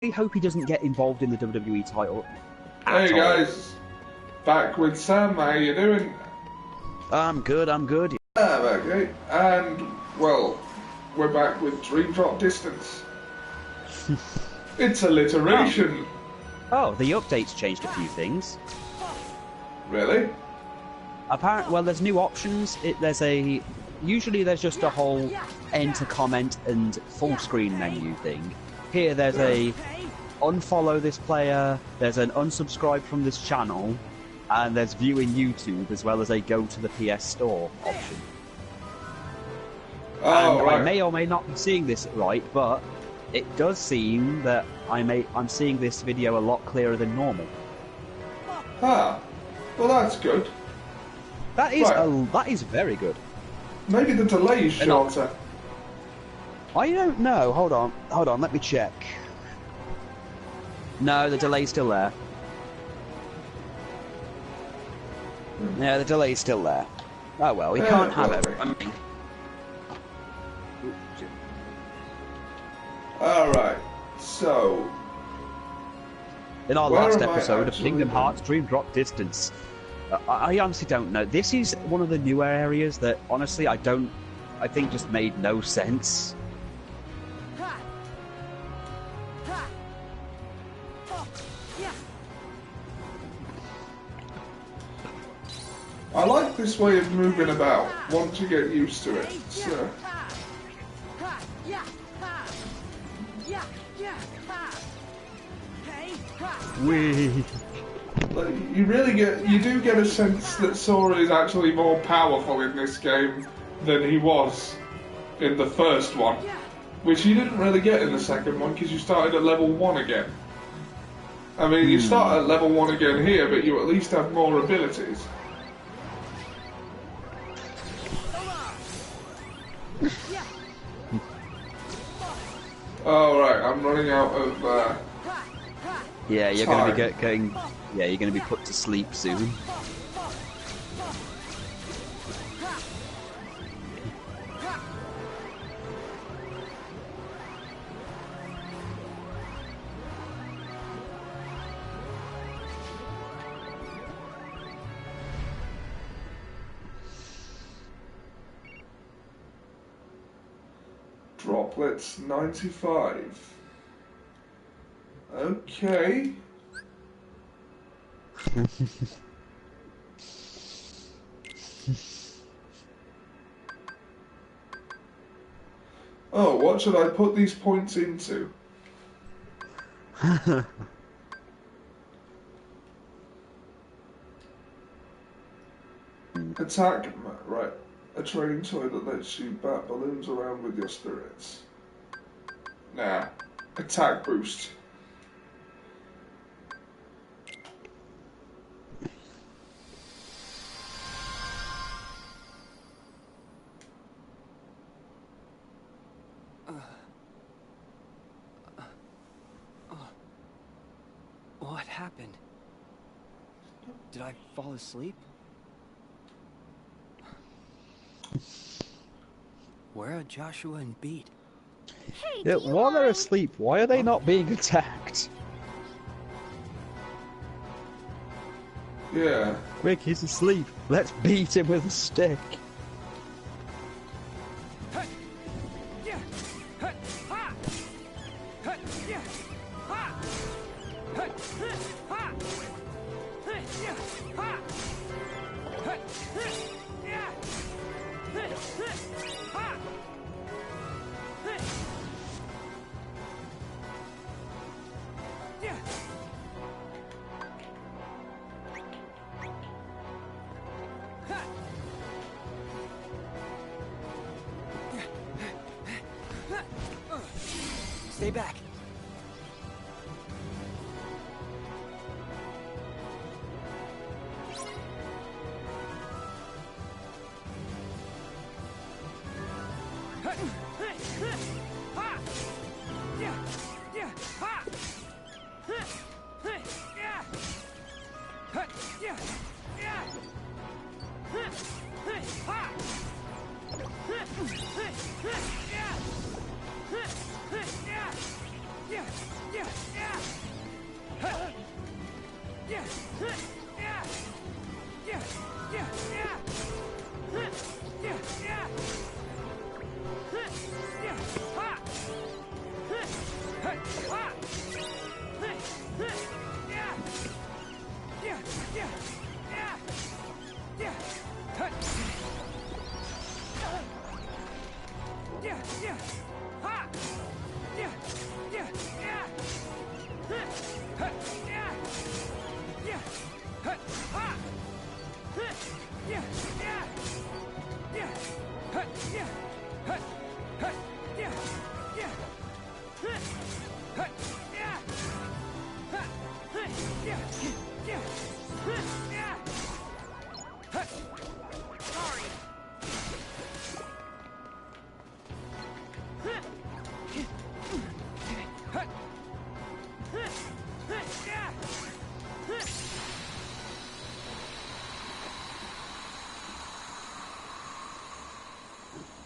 hope he doesn't get involved in the WWE title. Hey guys, back with Sam. How you doing? I'm good. Okay, and well, we're back with Dream Drop Distance. It's alliteration. Oh, the update's changed a few things. Really? Apparently, well, there's new options. Usually there's just a whole enter comment and full screen menu thing. Here there's a unfollow this player, there's an unsubscribe from this channel, and there's viewing YouTube, as well as a go to the PS Store option. Oh, and right. I may or may not be seeing this right, but it does seem that I'm seeing this video a lot clearer than normal. Ah, well that's good. That is Right. that is very good. Maybe the delay is shorter. I don't know. Hold on. Let me check. No, the delay's still there. Yeah, the delay's still there. Oh well, we can't have everything. Alright, so... In our where last am I episode of actually Kingdom going? Hearts Dream Drop Distance, I honestly don't know. This is one of the newer areas that, honestly, I think just made no sense. I like this way of moving about, once you get used to it. So... You do get a sense that Sora is actually more powerful in this game than he was in the first one, which you didn't really get in the second one because you started at level 1 again. I mean, you start at level 1 again here, but you at least have more abilities. Oh right, I'm running out of Yeah, you're time. going to be going. Yeah, you're going to be put to sleep soon. Droplets 95. Okay. Oh, what should I put these points into? Attack, right. A training toy that lets you bat balloons around with your spirits. Nah. Attack boost. What happened? Did I fall asleep? Where are Joshua and Beat? Hey, Yeah, while they're asleep, why are they not being attacked? Yeah. Quick, he's asleep. Let's beat him with a stick. Stay back.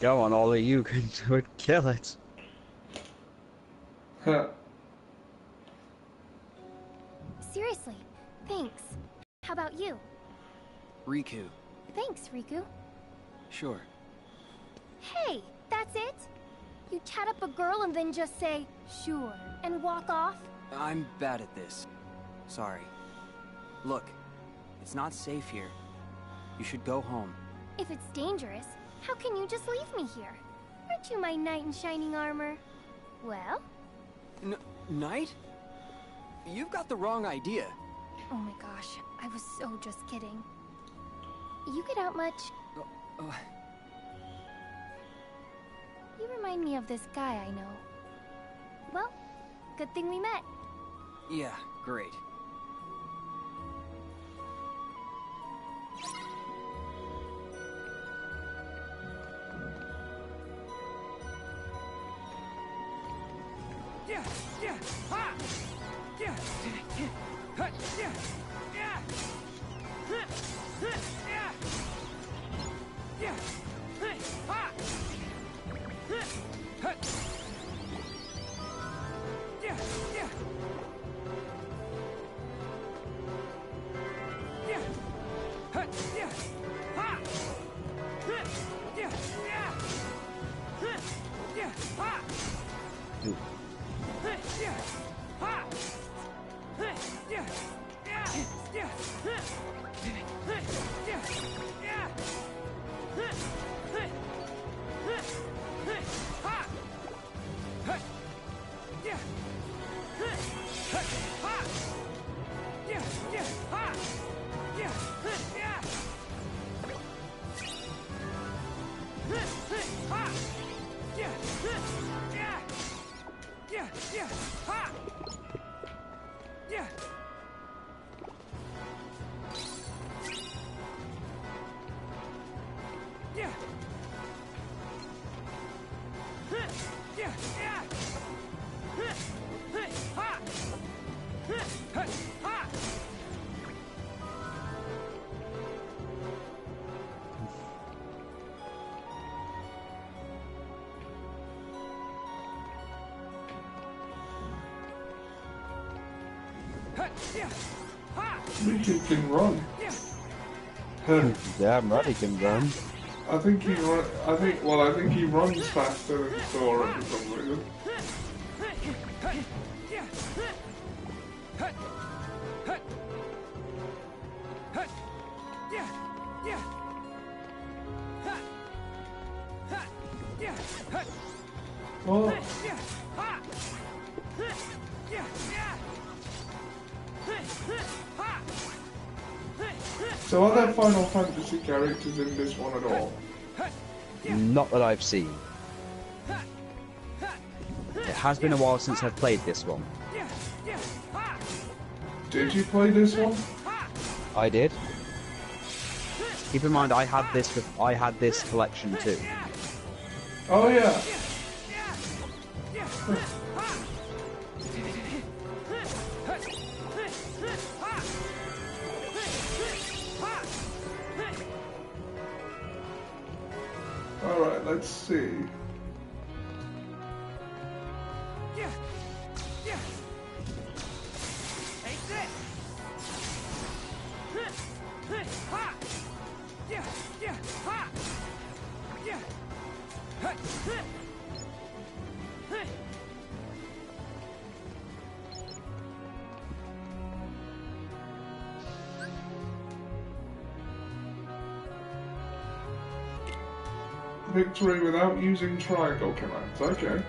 Go on, Ollie, you can do it. Kill it. Huh. Seriously, thanks. How about you? Riku. Thanks, Riku. Sure. Hey, that's it? You chat up a girl and then just say, sure, and walk off? I'm bad at this. Sorry. Look, it's not safe here. You should go home. If it's dangerous, how can you just leave me here? Aren't you my knight in shining armor? Well? Knight? You've got the wrong idea. Oh my gosh, I was so just kidding. You get out much? You remind me of this guy I know. Well, good thing we met. Yeah, great. Riku can run. Damn right he can run. I think he runs faster than Sora for some reason. Oh. So are there Final Fantasy characters in this one at all? Not that I've seen. It has been a while since I've played this one. Did you play this one? I did. Keep in mind, I had this collection too. Oh yeah. Alright, let's see. victory without using triangle commands. Okay.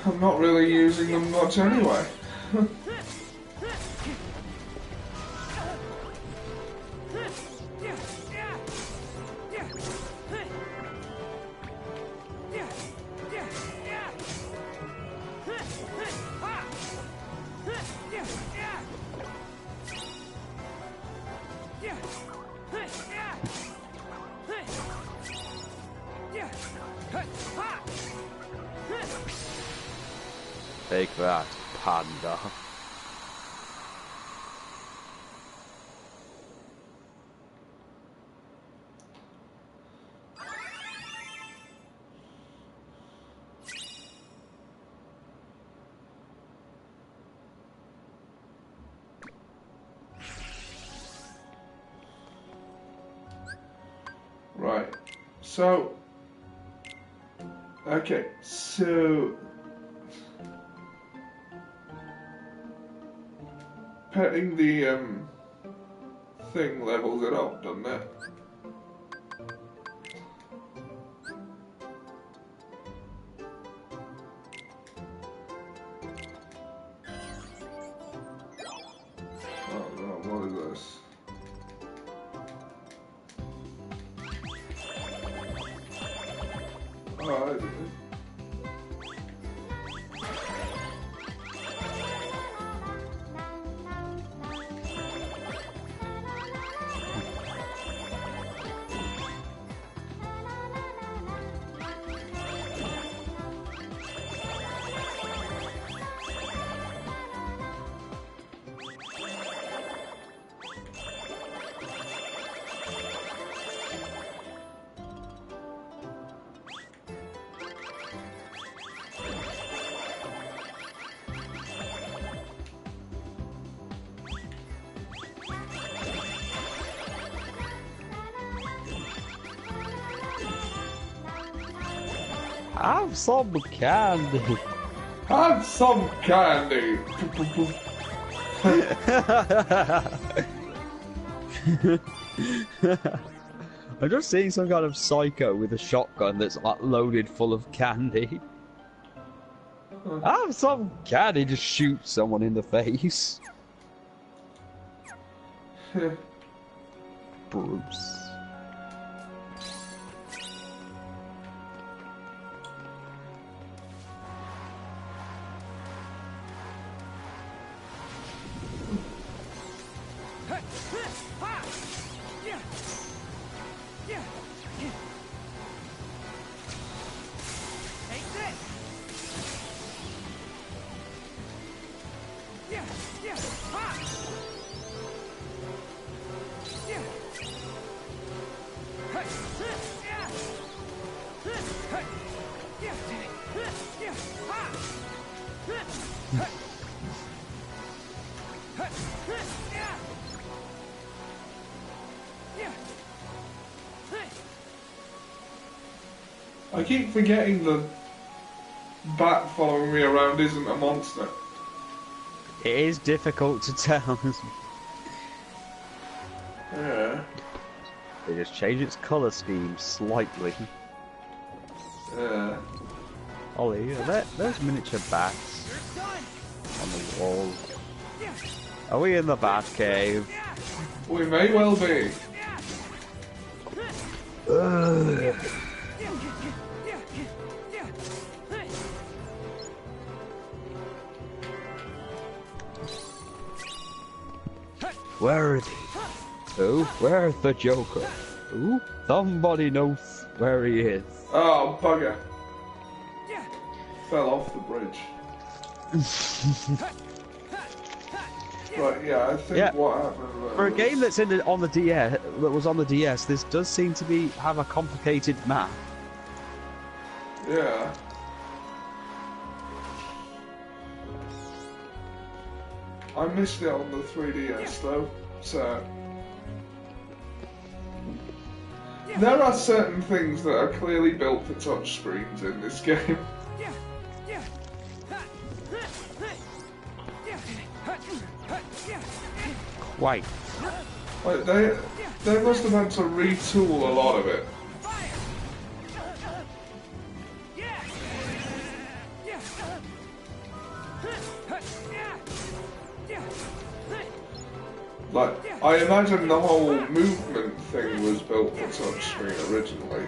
I'm not really using them much anyway. Take that, panda. Right. So. Okay. So. Petting the thing levels it up, doesn't it? Oh no, what is this? Oh, I didn't. Have some candy. Have some candy. I'm just seeing some kind of psycho with a shotgun that's like loaded full of candy. Have some candy to shoot someone in the face. Bruce. I keep forgetting the bat following me around isn't a monster. It is difficult to tell. Yeah. They just change its colour scheme slightly. Yeah. Ollie, there's miniature bats on the wall. Are we in the bat cave? We may well be. Where is he? Oh, where's the Joker? Ooh, somebody knows where he is. Oh, bugger. Fell off the bridge. Right, yeah, I think what happened For a game that's on the DS, that was on the DS, this does seem to have a complicated map. Yeah. I missed it on the 3DS though, so... There are certain things that are clearly built for touchscreens in this game. Why? Like they must have had to retool a lot of it. Like, I imagine the whole movement thing was built for touchscreen originally.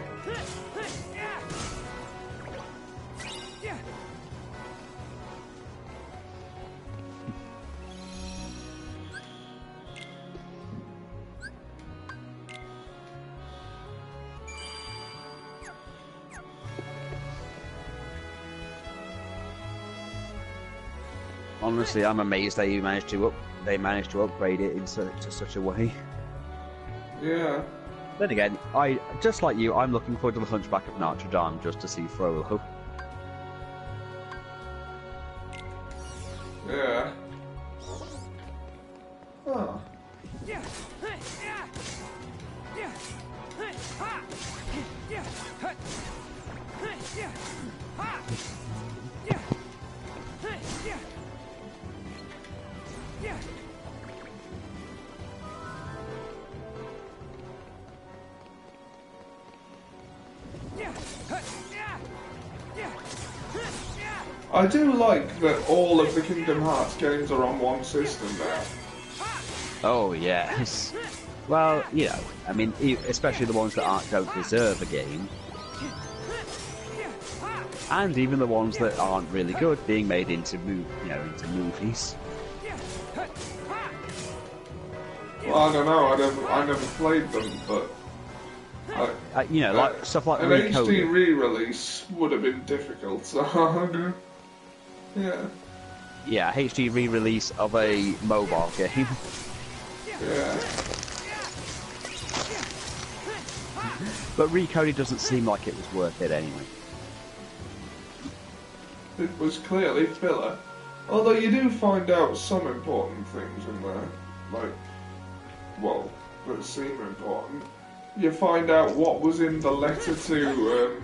Honestly, I'm amazed they managed to upgrade it in such a way. Yeah. Then again, just like you, I'm looking forward to the Hunchback of Notre Dame just to see Frollo. Yeah. Oh. I do like that all of the Kingdom Hearts games are on one system now. Oh yes. Well, you know, I mean, especially the ones that don't deserve a game, and even the ones that aren't really good being made into movies. Well, I don't know. I never played them, but you know, like stuff like an Recoded. HD re-release would have been difficult. So yeah. Yeah, HD re-release of a mobile game. Yeah. But Recoded doesn't seem like it was worth it anyway. It was clearly filler. Although you do find out some important things in there. Like, well, that seem important. You find out what was in the letter to,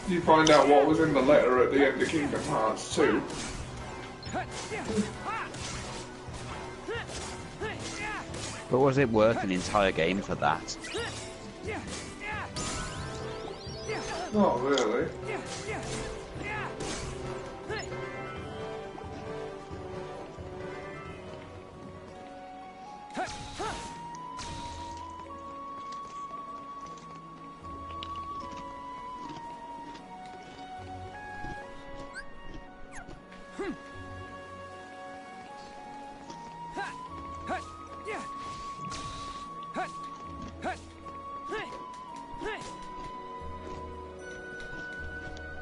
you find out what was in the letter at the end of Kingdom Hearts 2. But was it worth an entire game for that? Not really.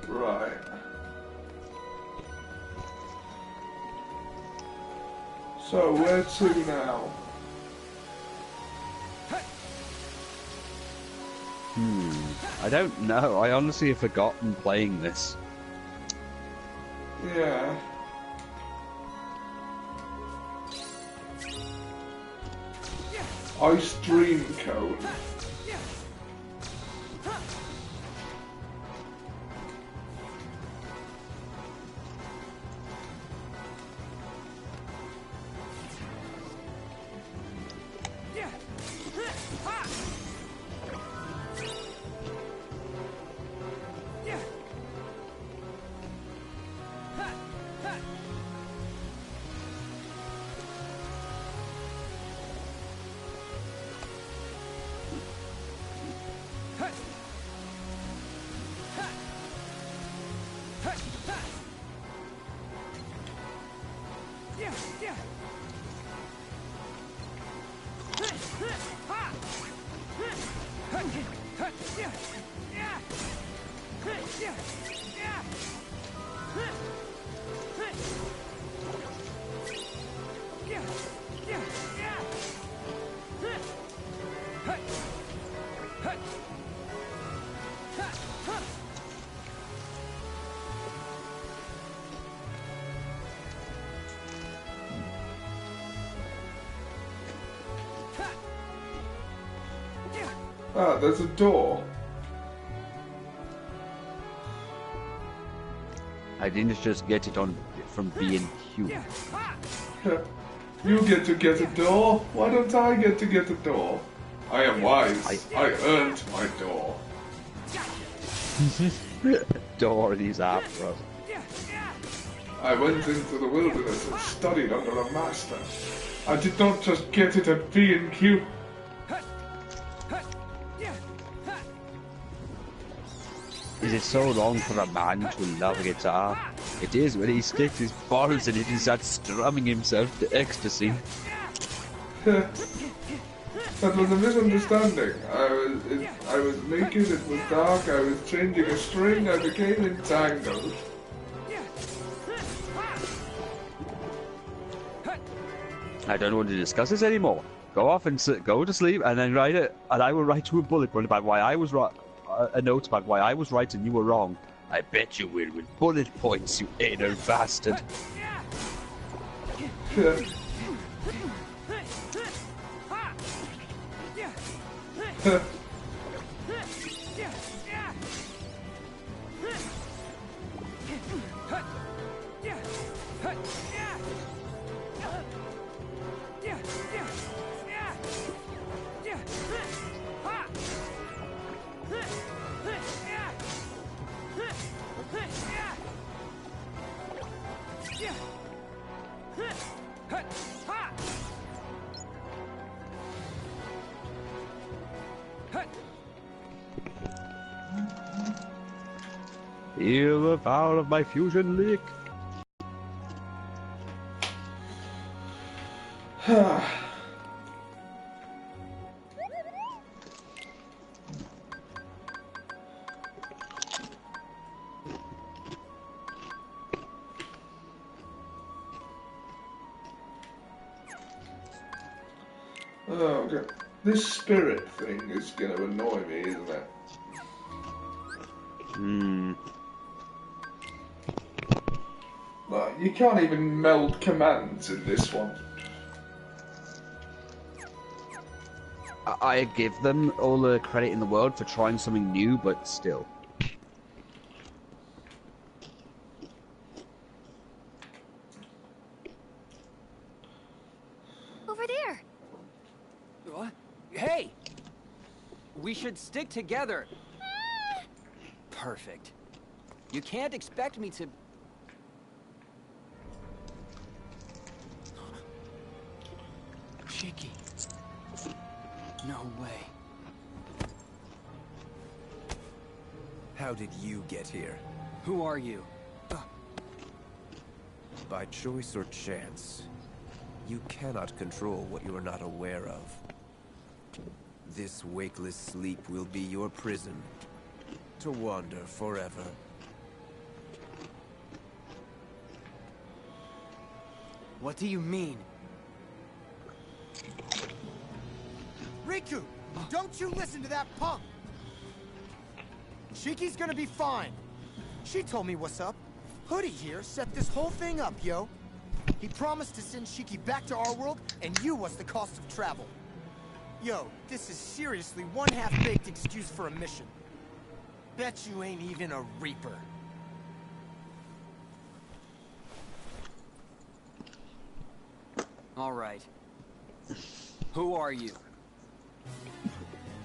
Right. So, where to now? I don't know. I honestly have forgotten playing this. Yeah. Ice Dream Cone. Ah, there's a door. I didn't just get it on from being human. You get a door. Why don't I get a door? I am wise. I earned my door. Door in his afro. I went into the wilderness and studied under a master. I did not just get it at B&Q. Is it so wrong for a man to love a guitar? It is when he sticks his balls in it and starts strumming himself to ecstasy. That was a misunderstanding. I was naked, it was dark, I was changing a string, I became entangled. I don't want to discuss this anymore. Go off and go to sleep, and then write it, and I will write you a bullet point about why I was right, a note about why I was right and you were wrong. I bet you will with bullet points, you anal bastard. Feel the power of my fusion leak. Oh, okay. This spirit thing is gonna annoy me, isn't it? Like, you can't even meld commands in this one. I give them all the credit in the world for trying something new, but still. Over there. What? Hey! We should stick together. Perfect. You can't expect me to... Cheeky. No way. How did you get here? Who are you? By choice or chance, you cannot control what you are not aware of. This wakeless sleep will be your prison, to wander forever. What do you mean? Riku, don't you listen to that punk! Shiki's gonna be fine. She told me what's up. Hoodie here set this whole thing up, yo. He promised to send Shiki back to our world, and you was the cost of travel. Yo, this is seriously one half-baked excuse for a mission. Bet you ain't even a Reaper. All right. Who are you?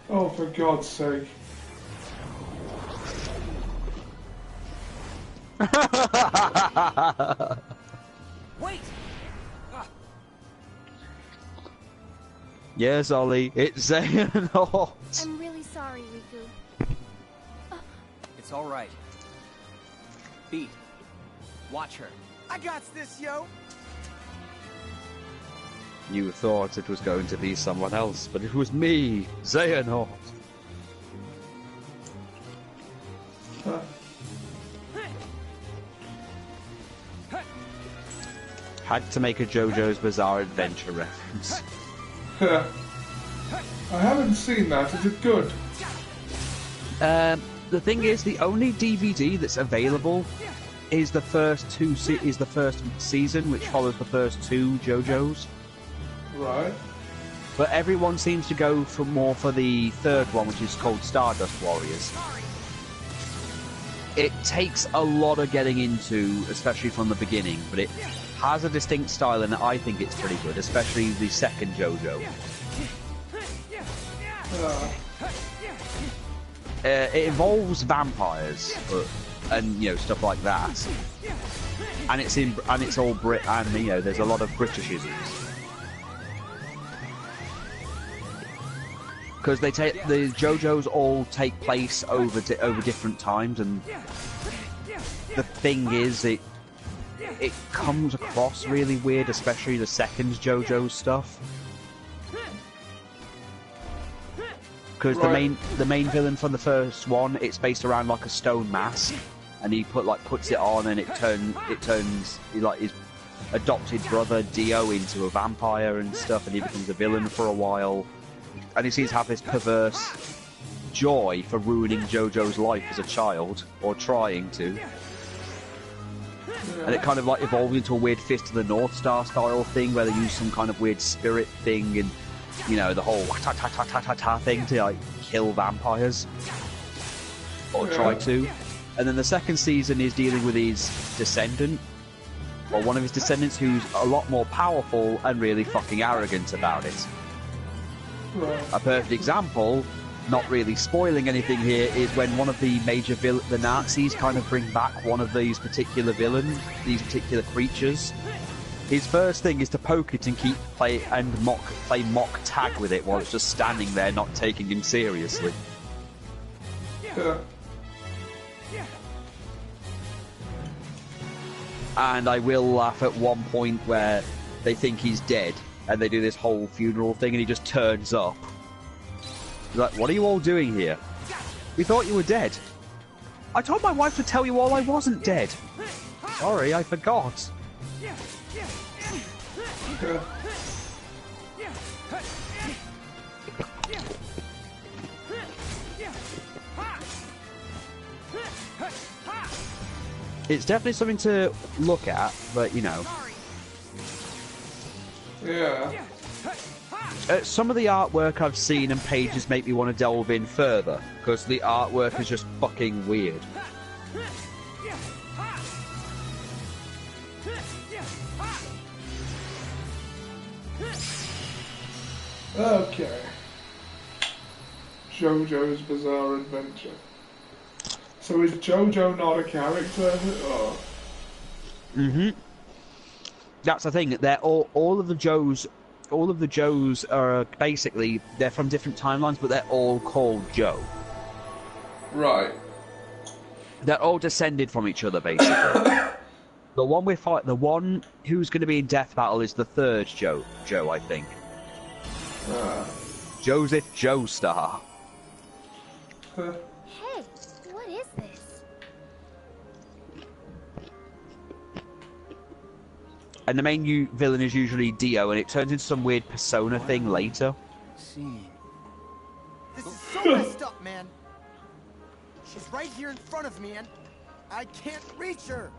Oh, for God's sake. Wait! Yes, Ollie, it's Xehanort. I'm really sorry, Riku. It's all right. Beat. Watch her. I got this, yo! You thought it was going to be someone else, but it was me, Xehanort. Had to make a JoJo's Bizarre Adventure reference. I haven't seen that. Is it good? The thing is, the only DVD that's available is the first season, which follows the first two JoJo's. Right. But everyone seems to go for more for the third one, which is called Stardust Warriors. It takes a lot of getting into, especially from the beginning, but it has a distinct style, and I think it's pretty good, especially the second JoJo. It involves vampires, and stuff like that, and it's all Brit, and there's a lot of Britishisms. Because the JoJos all take place over different times, and the thing is, it comes across really weird, especially the second JoJo stuff. Because the main villain from the first one, it's based around like a stone mask, and he puts it on, and it turns his adopted brother Dio into a vampire and stuff, and he becomes a villain for a while. And he seems to have this perverse joy for ruining JoJo's life as a child, or trying to. And it kind of evolved into a weird Fist of the North Star style thing, where they use some kind of weird spirit thing, and the whole ta-ta-ta-ta-ta-ta thing to kill vampires, or try to. And then the second season is dealing with his descendant, or one of his descendants, who's a lot more powerful and really fucking arrogant about it. A perfect example, not really spoiling anything here, is when one of the major the Nazis kind of bring back one of these particular villains, these particular creatures. His first thing is to poke it and play mock tag with it while it's just standing there, not taking him seriously. And I will laugh at one point where they think he's dead, and they do this whole funeral thing, and he just turns up. He's like, what are you all doing here? We thought you were dead. I told my wife to tell you all I wasn't dead. Sorry, I forgot. It's definitely something to look at, but Yeah. Some of the artwork I've seen and pages make me want to delve in further, because the artwork is just fucking weird. Okay. JoJo's Bizarre Adventure. So is JoJo not a character? Or... That's the thing. They're all of the Joes. All of the Joes are basically, they're from different timelines, but they're all called Joe. Right. They're all descended from each other, basically. The one who's going to be in Death Battle is the third Joe, I think. Joseph Joestar. Hey, what is this? And the main villain is usually Dio, and it turns into some weird persona thing later. This is so messed up, man. She's right here in front of me, and I can't reach her.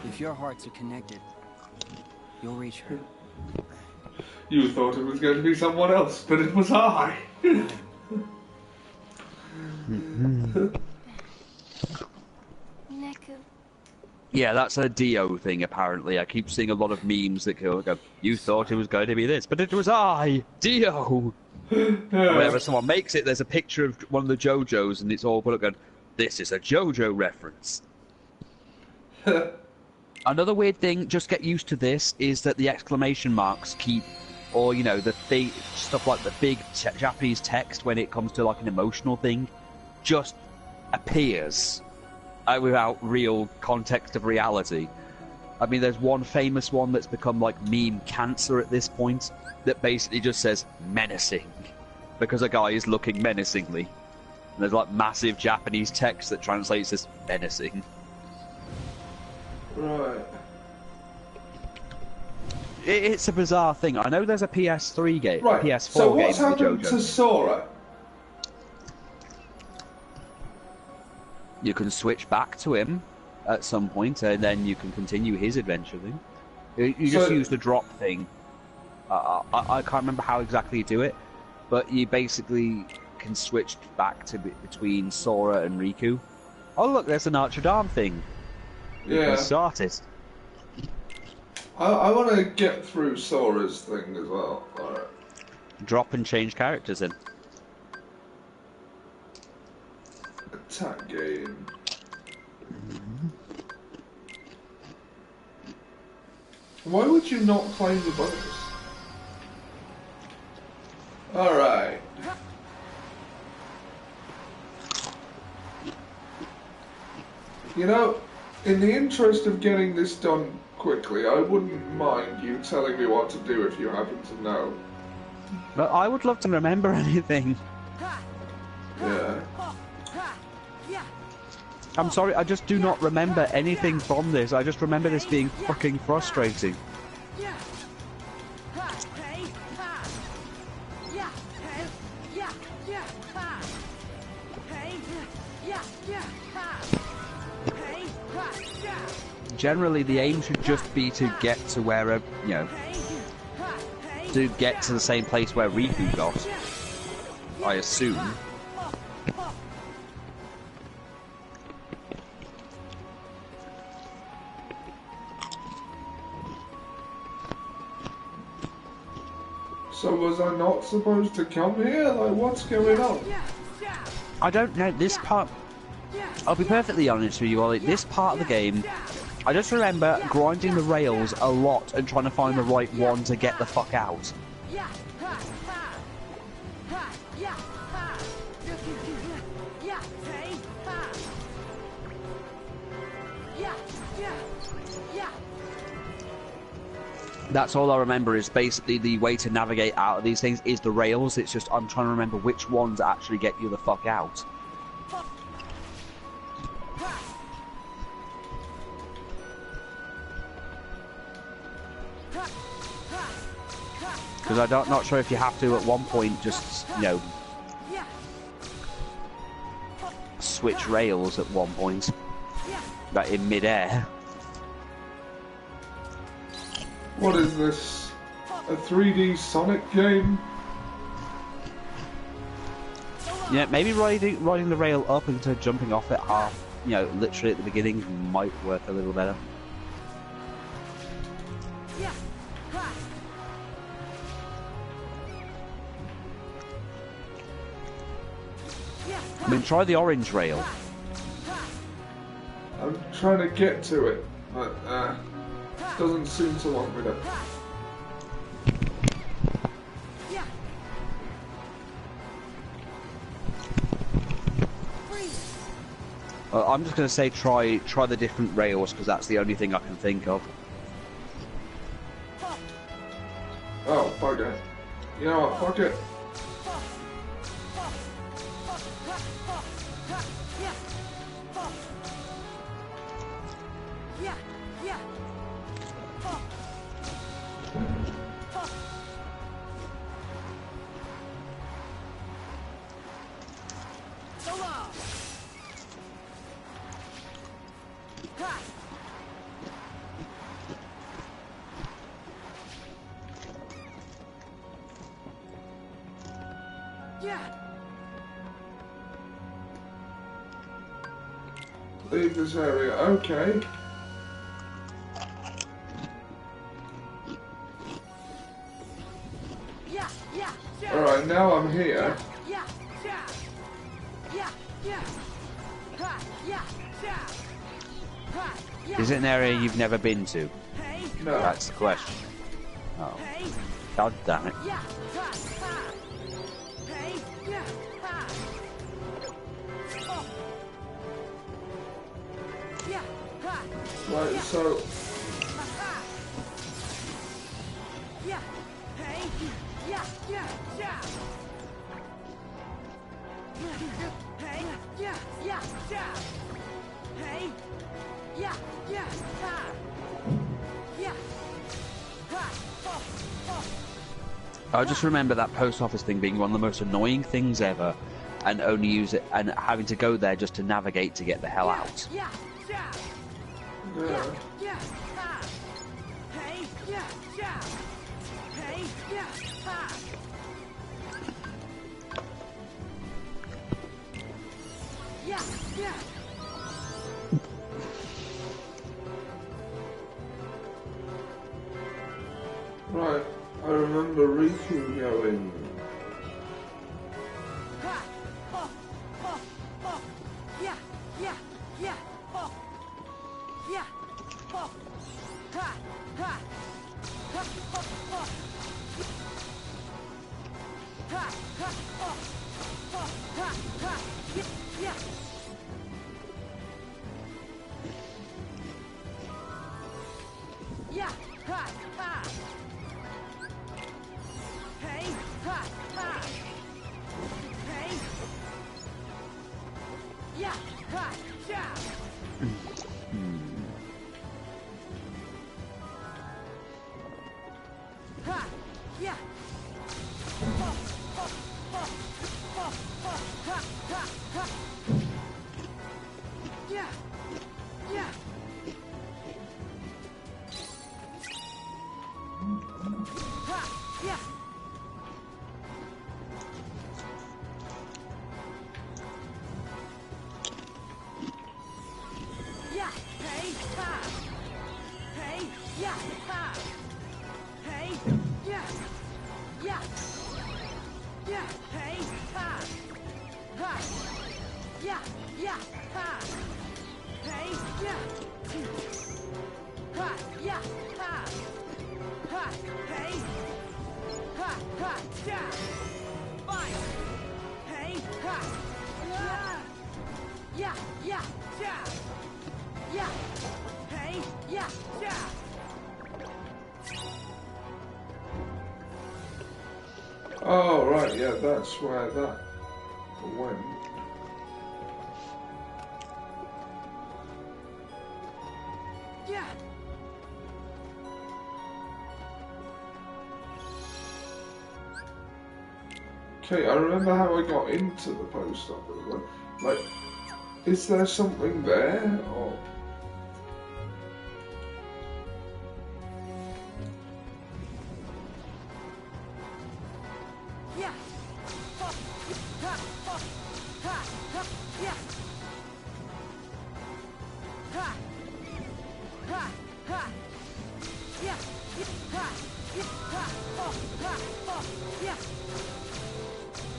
If your hearts are connected, you'll reach her. You thought it was going to be someone else, but it was I. Neku. Yeah, that's a Dio thing, apparently. I keep seeing a lot of memes that go, you thought it was going to be this, but it was I, Dio! Whenever someone makes it, there's a picture of one of the JoJos, and it's all put up going, this is a JoJo reference. Another weird thing, just get used to this, is that the exclamation marks keep, or, the big stuff like the big Japanese text when it comes to, an emotional thing, just appears without real context of reality. I mean, there's one famous one that's become, meme cancer at this point, that basically just says, menacing, because a guy is looking menacingly. And there's, massive Japanese text that translates as menacing. Right. It's a bizarre thing. I know there's a PS3 game, Right. a PS4 so game what's for happened JoJo. to Sora? You can switch back to him at some point, and then you can continue his adventure thing. You just use the drop thing. I can't remember how exactly you do it, but you basically can switch back to between Sora and Riku. Oh look, there's an Notre Dame thing. We Yeah. can start it. I want to get through Sora's thing as well. Alright. Drop and change characters in. Attack game. Why would you not claim the bonus? Alright. You know, in the interest of getting this done quickly, I wouldn't mind you telling me what to do if you happen to know. But I would love to remember anything. Yeah. I'm sorry, I just do not remember anything from this. I just remember this being fucking frustrating. Generally, the aim should just be to get to where, to get to the same place where Riku got. I assume. So was I not supposed to come here? Like, what's going on? I don't know, this part... I'll be perfectly honest with you, Ollie, this part of the game, I just remember grinding the rails a lot and trying to find the right one to get the fuck out. That's all I remember is basically the way to navigate out of these things is the rails. It's just I'm trying to remember which ones actually get you the fuck out. Because I'm not sure if you have to at one point just, switch rails at one point. Like in mid-air. What is this? A 3D Sonic game? Yeah, maybe riding the rail up into jumping off it half, literally at the beginning might work a little better. I mean, try the orange rail. I'm trying to get to it, but doesn't seem to want me to. I'm just going to say try the different rails because that's the only thing I can think of. Oh, fuck it. You know what, fuck it. Leave this area, okay. Alright, now I'm here. Is it an area you've never been to? No. That's the question. Oh. God damn it. Right, so... I just remember that post office thing being one of the most annoying things ever, and only use it and having to go there just to navigate to get the hell out. Yeah. Right, I remember Riku going. Oh, right, yeah, that's where that went. Okay, I remember how I got into the post office. Like, is there something there, or...?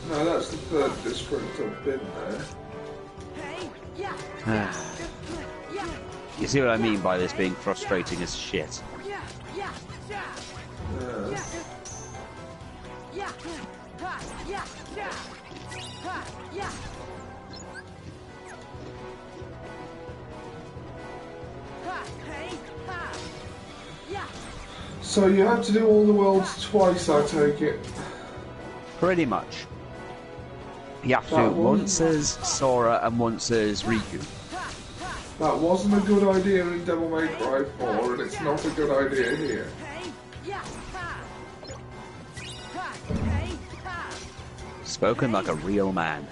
No, that's the third district I've been there. You see what I mean by this being frustrating as shit? Yeah. So you have to do all the worlds twice, I take it? Pretty much. You have to do it once as Sora and once as Riku. That wasn't a good idea in Devil May Cry 4, and it's not a good idea here. Spoken like a real man.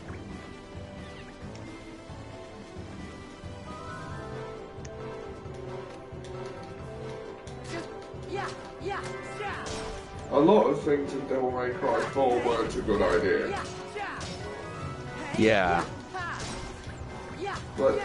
A lot of things in Devil May Cry 4 weren't a good idea. Yeah. But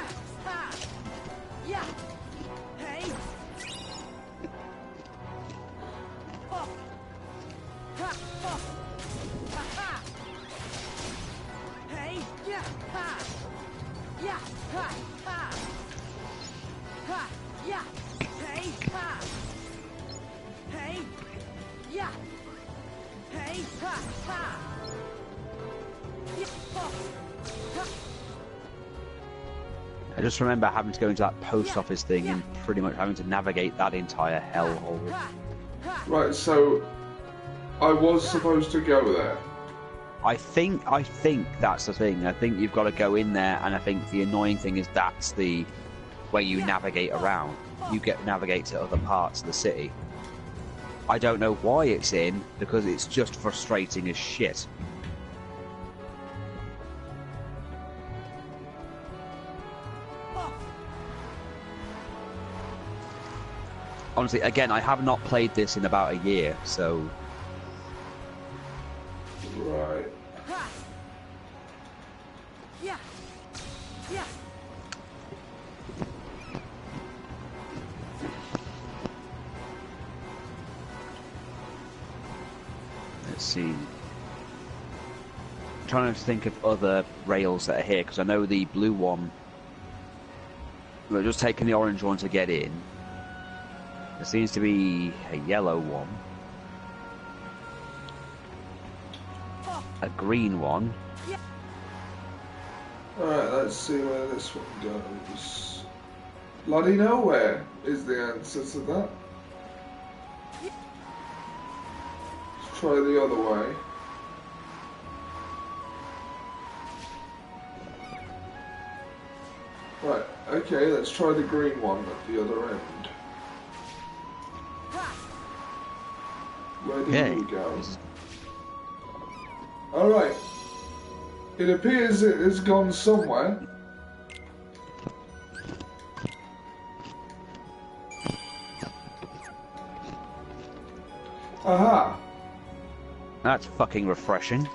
I just remember having to go into that post office thing and pretty much having to navigate that entire hellhole. right, so I was supposed to go there. I think that's the thing. I think you've got to go in there, and I think the annoying thing is that's the way you navigate around. You navigate to other parts of the city. I don't know why it's in, because it's just frustrating as shit. Honestly, again, I have not played this in about a year, so... Right. see. I'm trying to think of other rails that are here, because I know the blue one. We're just taking the orange one to get in. There seems to be a yellow one. A green one. Alright, let's see where this one goes. Bloody nowhere is the answer to that. Let's try the other way. Right, okay, let's try the green one at the other end. Where did we go? Alright. It appears it has gone somewhere. Aha! That's fucking refreshing.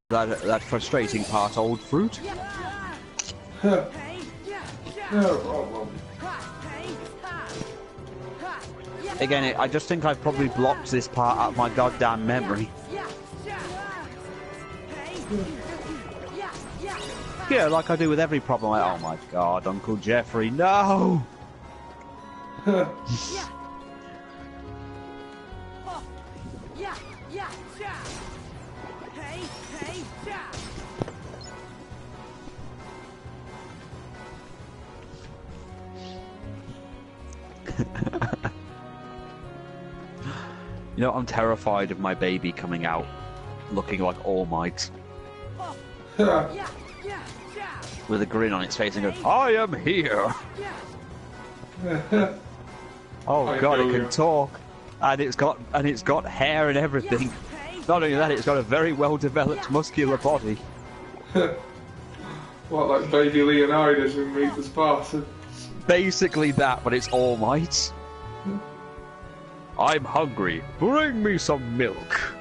That frustrating part, old fruit. No problem. Again, I just think I've probably blocked this part out of my goddamn memory. Yeah, like I do with every problem. Like, oh my god, Uncle Jeffrey, no! You know, I'm terrified of my baby coming out looking like All Might. With a grin on its face and going, I am here! Oh god, it can talk. And it's got hair and everything. Not only that, it's got a very well developed muscular body. What, like baby Leonidas in Meet the Spartans? Basically that, but it's All Might. I'm hungry. Bring me some milk.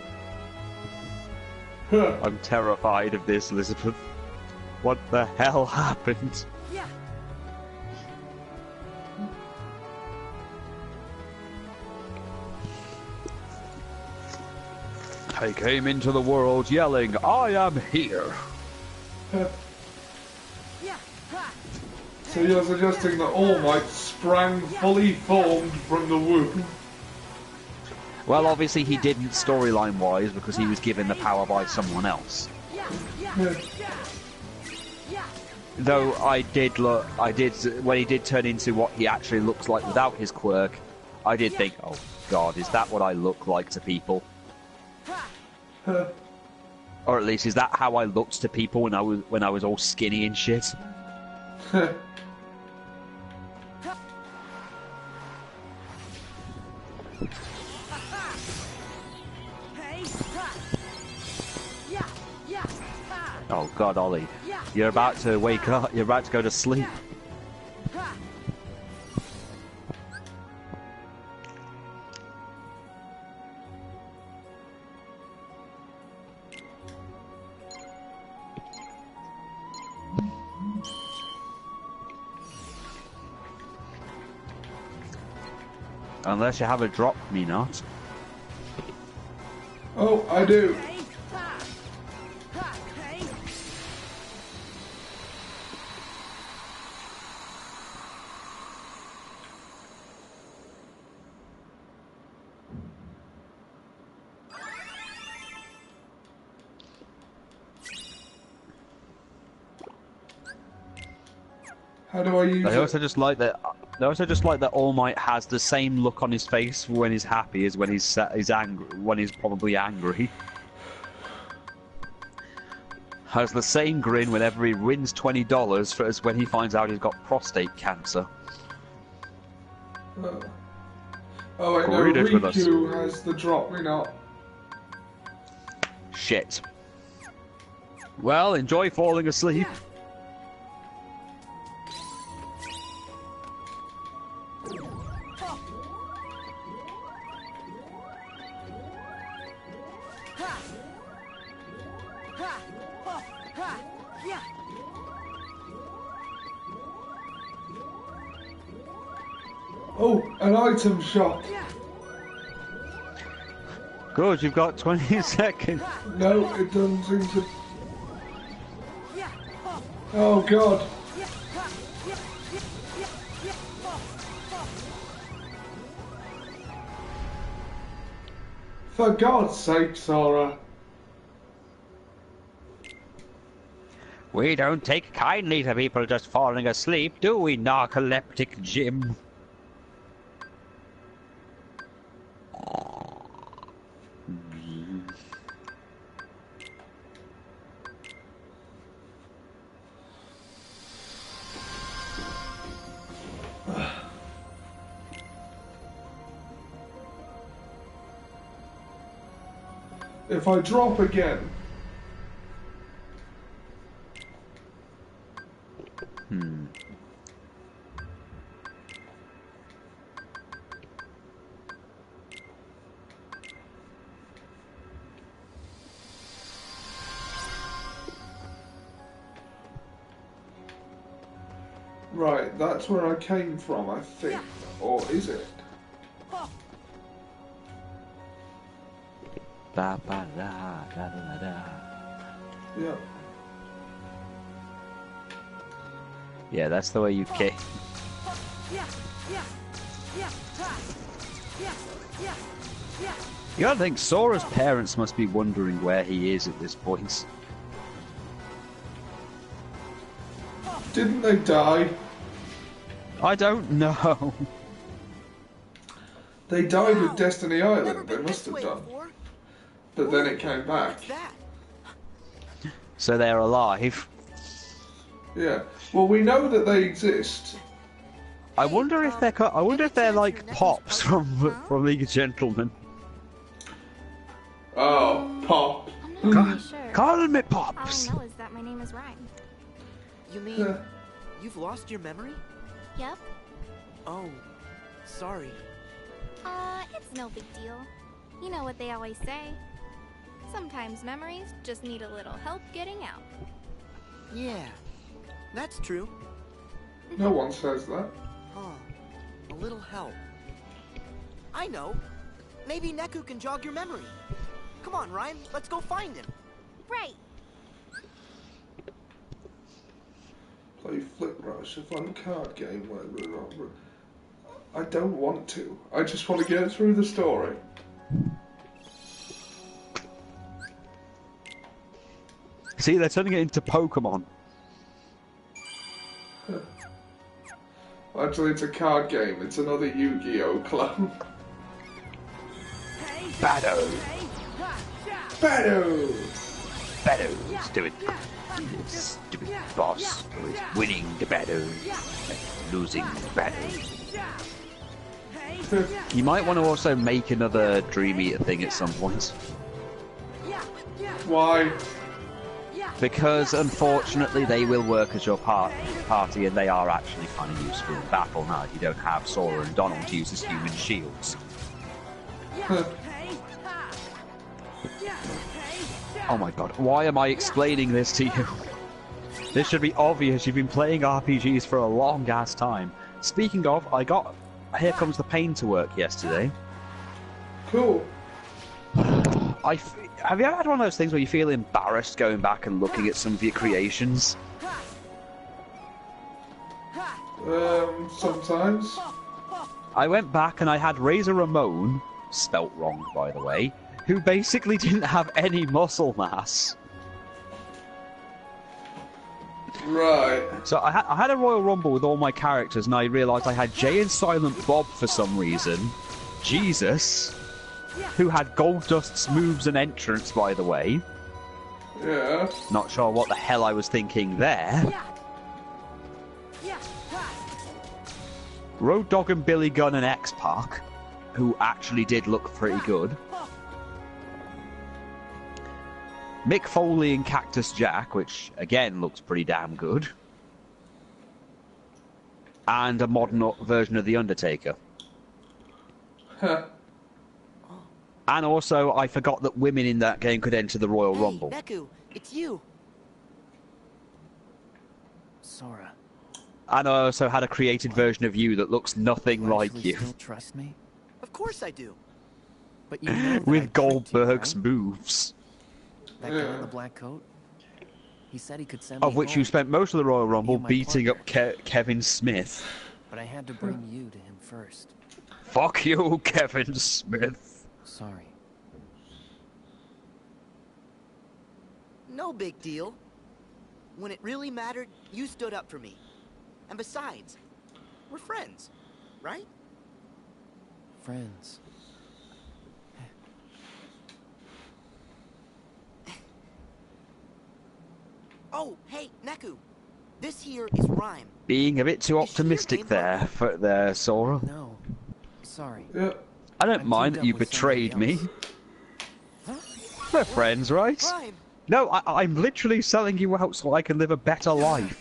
I'm terrified of this, Elizabeth. What the hell happened? I came into the world yelling, I am here. So you're suggesting that All Might sprang fully formed from the womb? Well, obviously he didn't storyline-wise because he was given the power by someone else. Though I did when he did turn into what he actually looks like without his quirk, I did think, oh god, is that what I look like to people? Or at least, is that how I looked to people when I was all skinny and shit? Oh god, Ollie. You're about to wake up. You're about to go to sleep. Unless you have a drop me not. Oh, I do. How do I use it? I also just like that. I also just like that All Might has the same look on his face when he's happy as when he's angry. When he's probably angry, has the same grin whenever he wins $20 as when he finds out he's got prostate cancer. Oh wait, no, Read it with us. Riku has the drop me not. Shit. Well, enjoy falling asleep. Oh, an item shop. Good, you've got 20 seconds. No, it doesn't seem to... Oh god. For God's sake, Sora. We don't take kindly to people just falling asleep, do we, narcoleptic Jim? If I drop again... Right, that's where I came from, I think. Or is it? Ba ba da da da da. Yeah. Yeah, that's the way you kick. You gotta think, Sora's parents must be wondering where he is at this point. Didn't they die? I don't know. They died Wow. with Destiny Never Island, they been must this have way done. before. But then it came back. What's that? So they're alive. Yeah. Well, we know that they exist. I wonder if they're I wonder if they're chance like your nephew's Pops Pokemon, huh? from League of Gentlemen. Oh, Pop. I'm not really sure. Call me All Pops. I know is that my name is Rhyme. You mean Yeah. you've lost your memory? Yep. Oh, sorry. It's no big deal. You know what they always say. Sometimes memories just need a little help getting out. Yeah, that's true. No one says that. Huh. A little help. I know. Maybe Neku can jog your memory. Come on, Rhyme. Let's go find him. Right. Play Flip Rush, a fun card game where I don't want to. I just want to get through the story. See, they're turning it into Pokemon. Actually, it's a card game. It's another Yu-Gi-Oh clone. Battle. Battle! Battle. Stupid. Stupid boss who is winning the battle, losing the battle. You might want to also make another Dream Eater thing at some point. Why? Because unfortunately they will work as your party and they are actually kind of useful in battle now. You don't have Sora and Donald use as human shields. Oh my god, why am I explaining this to you? This should be obvious, you've been playing RPGs for a long ass time. Speaking of, I got Here Comes the Pain to work yesterday. Cool. Have you ever had one of those things where you feel embarrassed going back and looking at some of your creations? Sometimes. I went back and I had Razor Ramon, spelt wrong by the way, who basically didn't have any muscle mass. Right. So I had a Royal Rumble with all my characters and I realised I had Jay and Silent Bob for some reason, Jesus, who had Gold Dust's moves and entrance by the way. Yeah. Not sure what the hell I was thinking there. Road Dogg and Billy Gunn and X-Pac, who actually did look pretty good. Mick Foley and Cactus Jack, which again looks pretty damn good. And a modern version of The Undertaker. Huh. And also, I forgot that women in that game could enter the Royal Hey, Rumble. Neku, it's you. Sora. And I also had a created version of you that looks nothing like Actually you. still trust me? Of course I do. But you know that I With tricked you, Goldberg's right? moves. That guy in the black coat? He said he could send Of me which you home, spent most of the Royal Rumble my beating up partner. Kevin Smith. but I had to bring you to him first. Fuck you, Kevin Smith. Sorry. No big deal. When it really mattered, you stood up for me. And besides, we're friends, right? Friends. Oh, hey, Neku. This here is Rhyme. Being a bit too Is she your optimistic main there, Sora. No. Sorry. Yeah. I don't I'm mind teamed that up you with betrayed me. somebody We're friends, right? Rhyme! No, I'm literally selling you out so I can live a better life.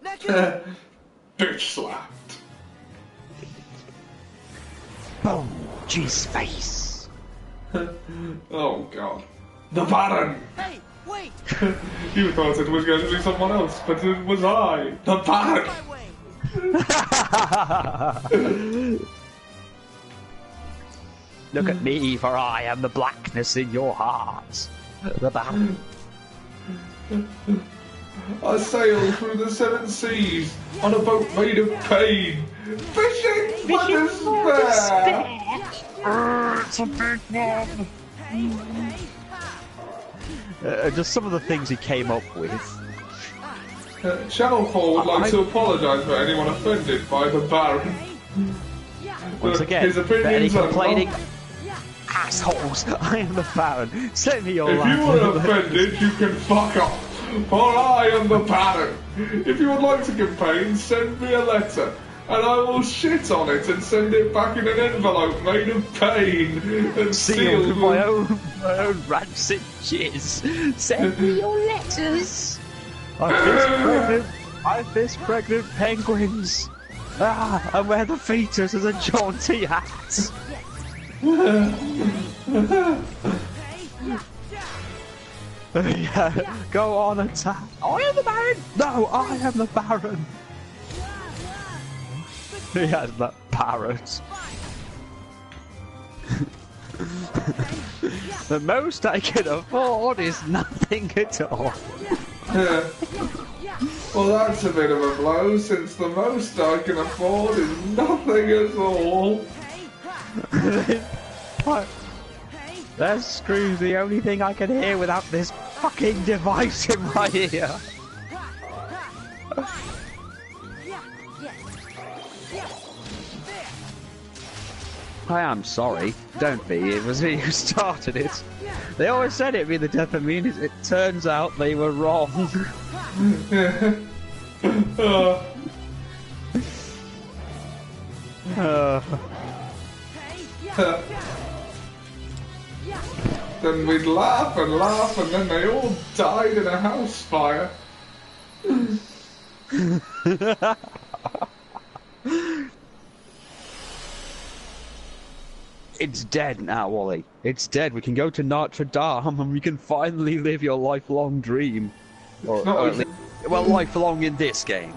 Neku! Bitch slapped. Boom! G's face. Oh god. The Baron! Hey, wait! You thought it was going to be someone else, but it was I, the Baron! My way! Look at me, for I am the blackness in your heart. The Baron. I sailed through the seven seas on a boat made of pain, fishing for despair! It's a big one. Just some of the things he came up with. Channel 4 would like to apologise for anyone offended by the Baron. Once again, His for any opinions are complaining not... assholes, I am the Baron. Send me your If you laugh. were offended, you can fuck off, for I am the Baron. If you would like to campaign, send me a letter, and I will shit on it and send it back in an envelope made of pain and Sealed with my with... own rancid jizz. Send me your letters. I fist pregnant penguins. Ah, and wear the fetus as a jaunty hat. Yeah, go on, attack. I am the Baron. No, I am the Baron. He has that parrot. The most I can afford is nothing at all. Well, that's a bit of a blow, since the most I can afford is nothing at all. What? That screws the only thing I can hear without this fucking device in my ear. I am sorry. Don't be. It was me who started it. They always said it'd be the death of me, and it turns out they were wrong. Then we'd laugh, and then they all died in a house fire. It's dead now, Wally. It's dead. We can go to Notre Dame and we can finally live your lifelong dream. Or not at least, well, lifelong in this game.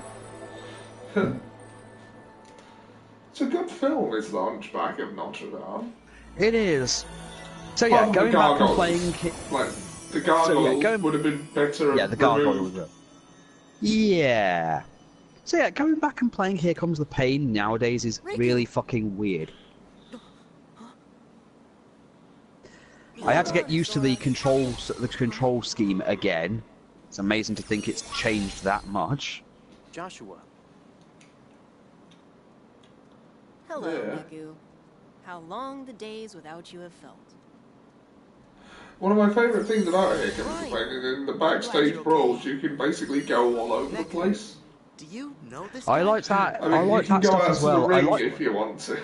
It's a good film, is The Hunchback of Notre Dame. It is. So yeah, Apart from going the back and gargoyles. playing... Like, the gargoyle going- would have been better Yeah, the gargoyle was removed. good. Yeah. So yeah, going back and playing Here Comes the Pain nowadays is really fucking weird. I had to get used to the control scheme again. It's amazing to think it's changed that much. Joshua. Hello, Yeah. Neku. How long the days without you have felt. One of my favourite things about Here Comes the Pain is in the backstage brawls, you can basically go all over the place. Do you know this I guy? like that. I mean, I you like can that go stuff out as to the well. I ring like. if you want to.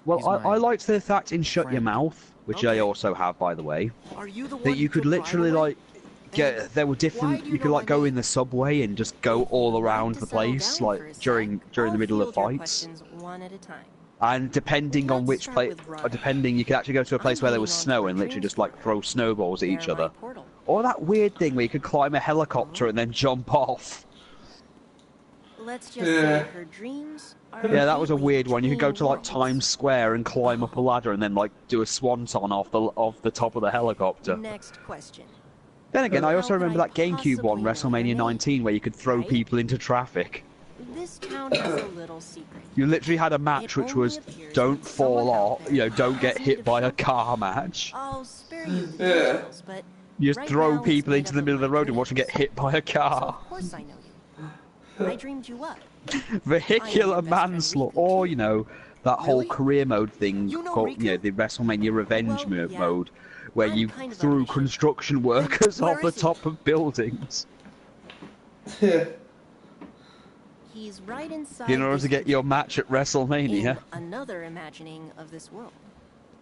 Well, He's I my liked the fact in Shut Your friend. Mouth, which I also have, by the way, Are you the one that you who could took Ryan literally away? like get. There were why different. do You could know like my go name? in the subway and just go all around To the settle place, down like for a sec, during the I'll middle of field your fights. questions one at a time. And depending on which place, you could actually go to a place where there was snow and literally just like throw snowballs at each other. Or that weird thing where you could climb a helicopter and then jump off. Let's just say her dreams are Yeah, that was a gateway weird one. You could go to like between Times Square and climb up a ladder and then like do a swanton off the top of the helicopter. worlds. Next question. Then again, I also How could remember I that GameCube one, possibly know WrestleMania your 19, where you could throw right? people into traffic. This town has a little secret. You literally had a match which was don't fall off, don't get hit by a car match. I'll spare you the details, but You just right throw now it's people made into up the middle of the road and my watch them get hit by a So car. of course I know you. I dreamed you up. Vehicular manslaughter, or that whole career mode thing You know called Riku? the WrestleMania Revenge Well, yeah. mode, where I'm you kind of threw ambitious. construction workers where off the is he? top of buildings He's right inside. in order this to get your match at WrestleMania. in another imagining of this world.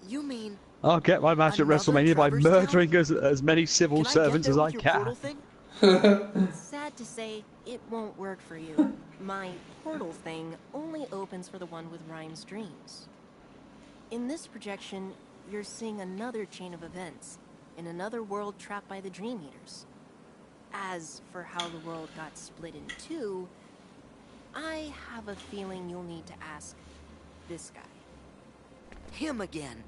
You mean I'll get my match at Another WrestleMania by Traverse murdering as many civil can I get servants there as I with your can. portal thing? Sad to say, it won't work for you. My portal thing only opens for the one with Rhyme's dreams. In this projection, you're seeing another chain of events in another world trapped by the Dream Eaters. As for how the world got split in two, I have a feeling you'll need to ask this guy. Him again.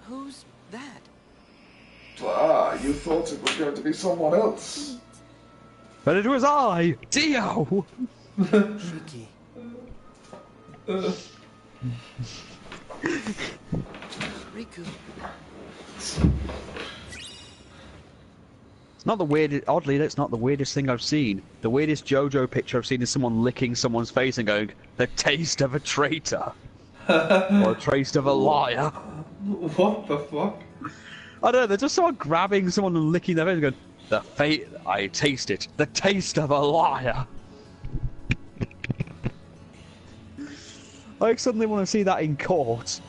Who's that? You thought it was going to be someone else. But it was I, Dio. Tricky. Riku. It's not the weirdest. Oddly, that's not the weirdest thing I've seen. The weirdest JoJo picture I've seen is someone licking someone's face and going, "The taste of a traitor," or "a taste of a liar." What the fuck? I don't know. They're just someone grabbing someone and licking their face and going, "The fate. I taste it. The taste of a liar." I suddenly want to see that in court.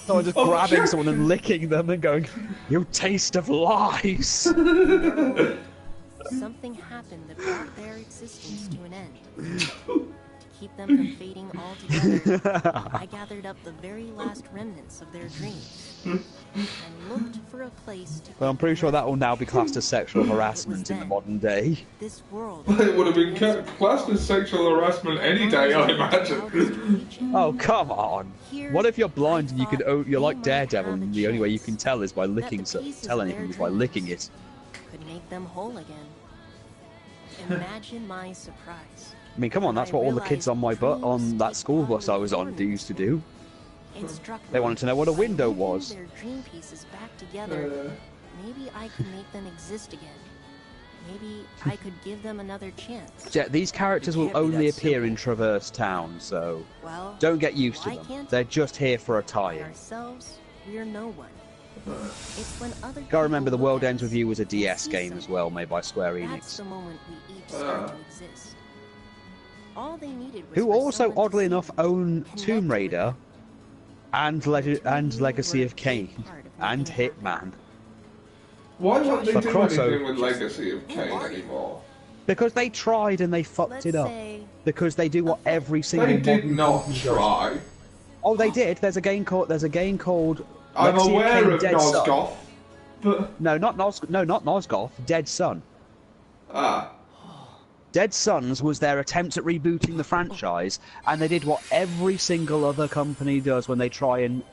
Someone just grabbing someone and licking them and going, "You taste of lies." Something happened that brought their existence to an end. To keep them from fading altogether, I gathered up the very last remnants of their dreams and looked for a place to. Well, I'm pretty sure that will now be classed as sexual harassment in the modern day. This world. It would have been classed as sexual harassment any day, I imagine. Oh, come on. What if you're blind and you're like Daredevil and the only way you can tell is by licking tell anything is by licking it? Could make them whole again. Imagine my surprise. I mean, come on, that's what all the kids on my butt on that school bus I was on used to do. It struck They me, wanted to know what a if I window could bring was. Their dream pieces back together. Maybe I could make them exist again. Maybe I could give them another chance. Yeah, these characters will can't be only that appear in Traverse Town, so Well, don't get used to why them. can't They're just here for a by tie-in. ourselves, we're no one. It's when other Gotta remember, The people look World at Ends us With You was a and DS see game as something. well, made by Square That's Enix. the moment we each start to exist. All they needed was Who for also, someone to oddly see enough, them, own connect Tomb with Raider them. and Legacy of Kain and Hitman. Why won't they For do crossover. anything with Legacy of Kain anymore? Because they tried and they fucked Let's it up. say Because they do what every single They did modern not company does. try. Oh, they did. There's a game called I'm Legacy aware Kain of Dead Sun. Nosgoth, but... No, not Nosgoth. Dead Sun. Ah. Dead Sons was their attempt at rebooting the franchise, and they did what every single other company does when they try and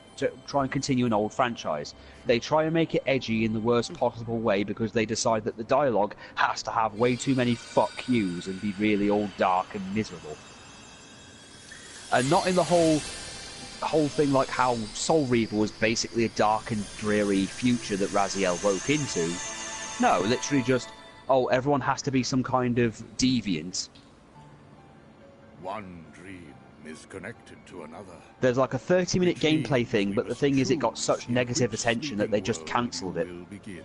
continue an old franchise. They try and make it edgy in the worst possible way because they decide that the dialogue has to have way too many fuck yous and be really all dark and miserable. And not in the whole thing like how Soul Reaver was basically a dark and dreary future that Raziel woke into. No, literally just, oh, everyone has to be some kind of deviant. One dream is connected to another. There's like a 30-minute Dream gameplay thing, we but the must thing is it choose got such in negative which attention that they sleeping just world cancelled you it. will begin.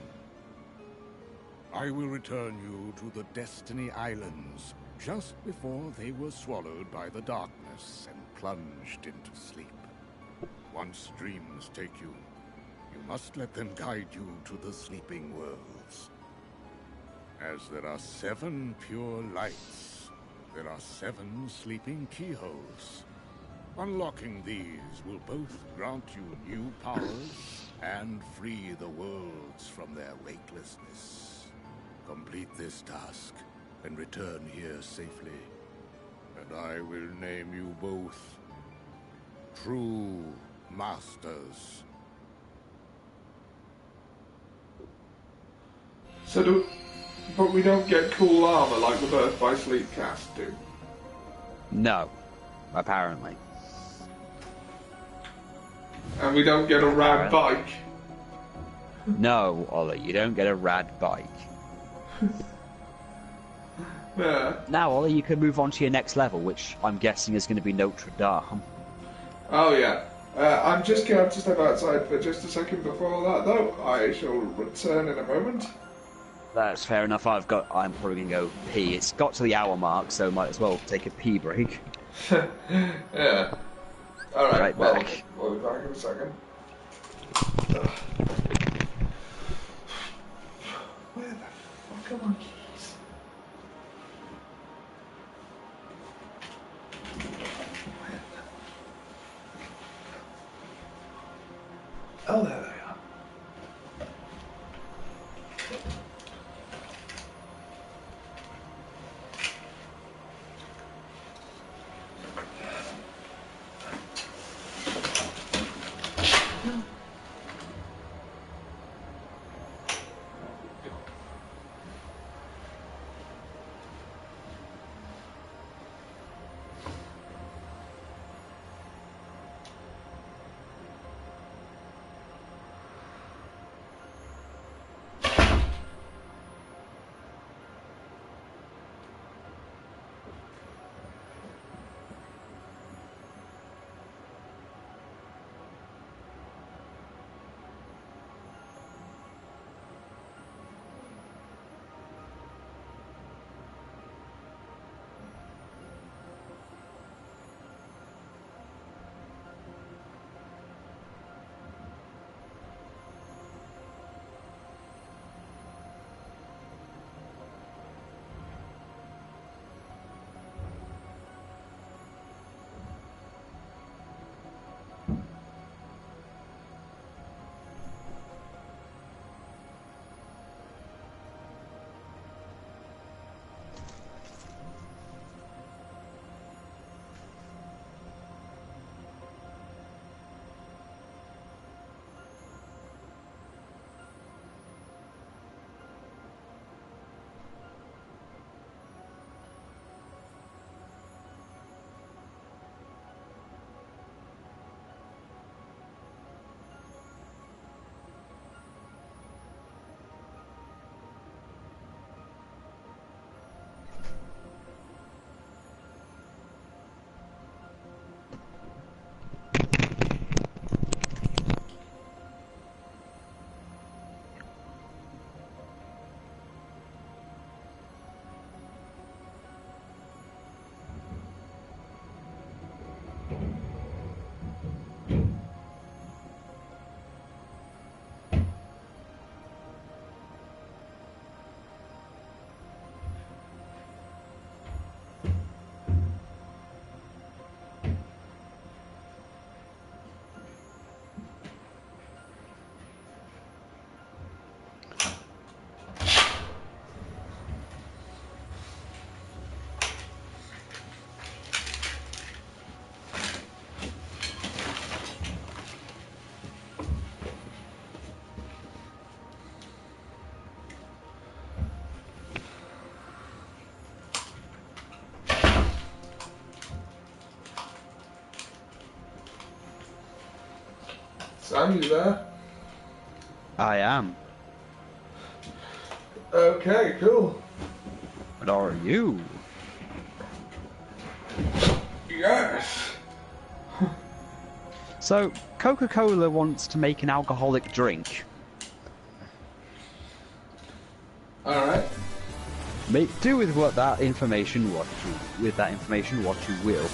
I will return you to the Destiny Islands just before they were swallowed by the darkness and plunged into sleep. Once dreams take you, You must let them guide you to the sleeping worlds. As there are 7 pure lights, there are 7 sleeping keyholes. Unlocking these will both grant you new powers and free the worlds from their weightlessness. Complete this task and return here safely, and I will name you both True Masters. But we don't get cool armor like the Birth by Sleep cast do. No, apparently. And we don't get a rad bike. No, Ollie, you don't get a rad bike. Yeah. Now, Ollie, you can move on to your next level, which I'm guessing is going to be Notre Dame. Oh yeah. I'm just going to have to step outside for just a second before that, though. I shall return in a moment. That's fair enough. I'm probably going to go pee. It's got to the hour mark, so might as well take a pee break. Yeah. Alright, Right well, back. we'll be back in a second. Where the fuck are my keys? Oh, there they are. Sam, you there? I am. Okay, cool. But are you? Yes. So, Coca-Cola wants to make an alcoholic drink. Alright. Do with that information what you will.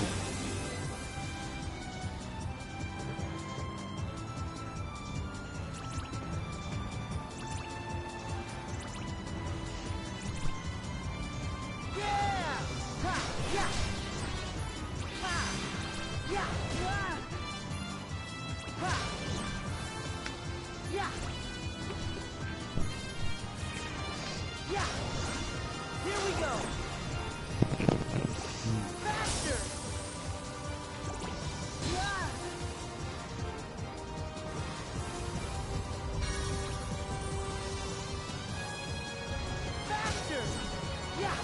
Here we go. Faster. Faster. Yeah.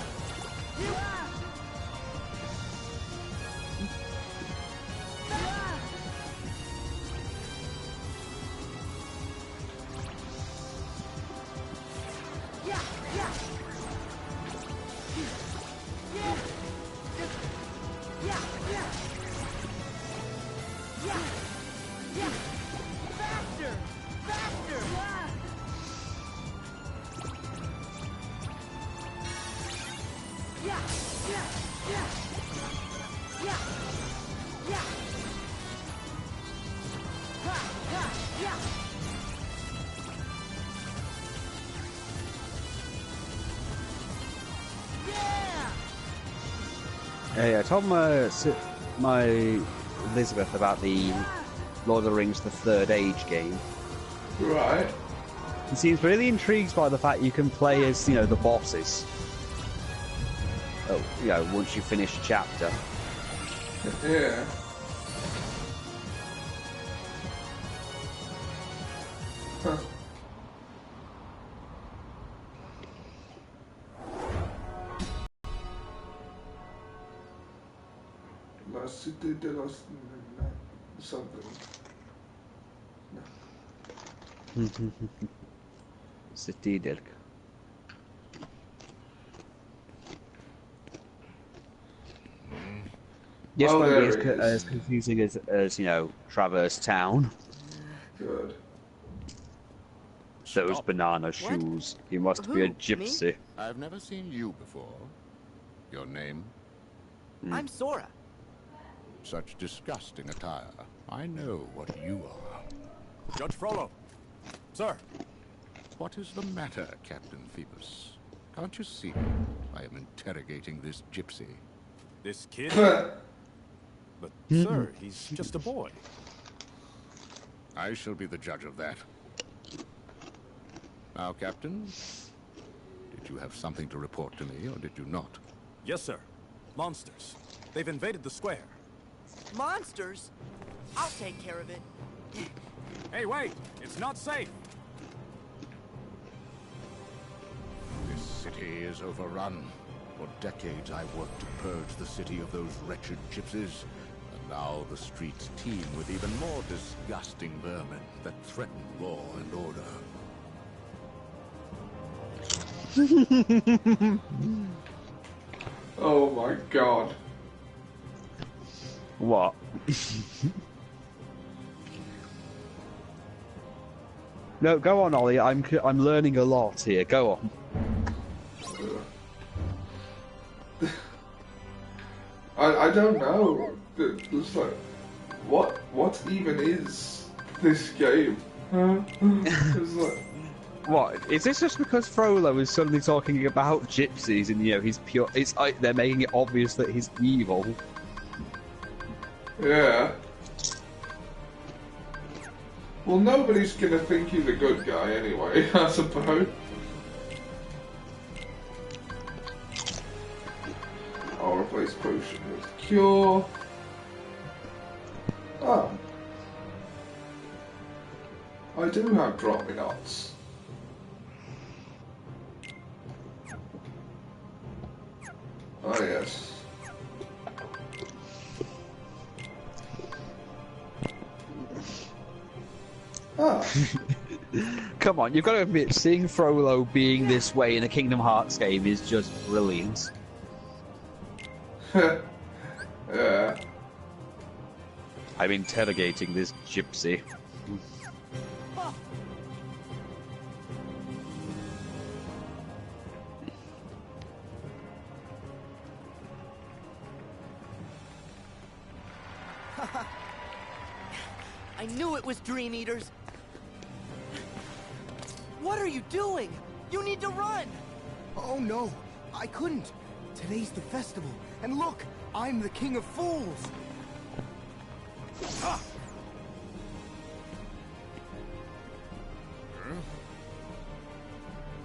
Hey, I told my Elizabeth about the Lord of the Rings: The Third Age game. Right. He seems really intrigued by the fact you can play as, you know, the bosses. Oh, you know, once you finish a chapter. Yeah. Huh. La cité de los... something. City Dirk. Yes, Oh, won't be there it as is. confusing as, you know, Traverse Town. Good. Those banana shoes. You must be a gypsy. Me? I've never seen you before. Your name? I'm Sora. Such disgusting attire. I know what you are. Judge Frollo. Sir. What is the matter, Captain Phoebus? Can't you see? I am interrogating this gypsy. This kid? But, sir, he's just a boy. I shall be the judge of that. Now, Captain, did you have something to report to me, or did you not? Yes, sir. Monsters. They've invaded the square. Monsters? I'll take care of it. Hey, wait! It's not safe! This city is overrun. For decades I worked to purge the city of those wretched gypsies. And now the streets teem with even more disgusting vermin that threaten law and order. Oh my god. What? No, go on, Ollie. I'm learning a lot here. Go on. I don't know. It's like, what even is this game? It's like, What? Is this just because Frollo is suddenly talking about gypsies and, you know, he's pure... It's like they're making it obvious that he's evil. yeah. Well, nobody's gonna think he's a good guy anyway, I suppose. I'll replace potion with cure. Oh. I do have drop me nuts. Oh yes. Ah. Come on, you've got to admit, seeing Frollo being this way in a Kingdom Hearts game is just brilliant. Yeah. I'm interrogating this gypsy. I knew it was Dream Eaters. What are you doing? You need to run! Oh no, I couldn't. Today's the festival, and look, I'm the King of Fools. Huh?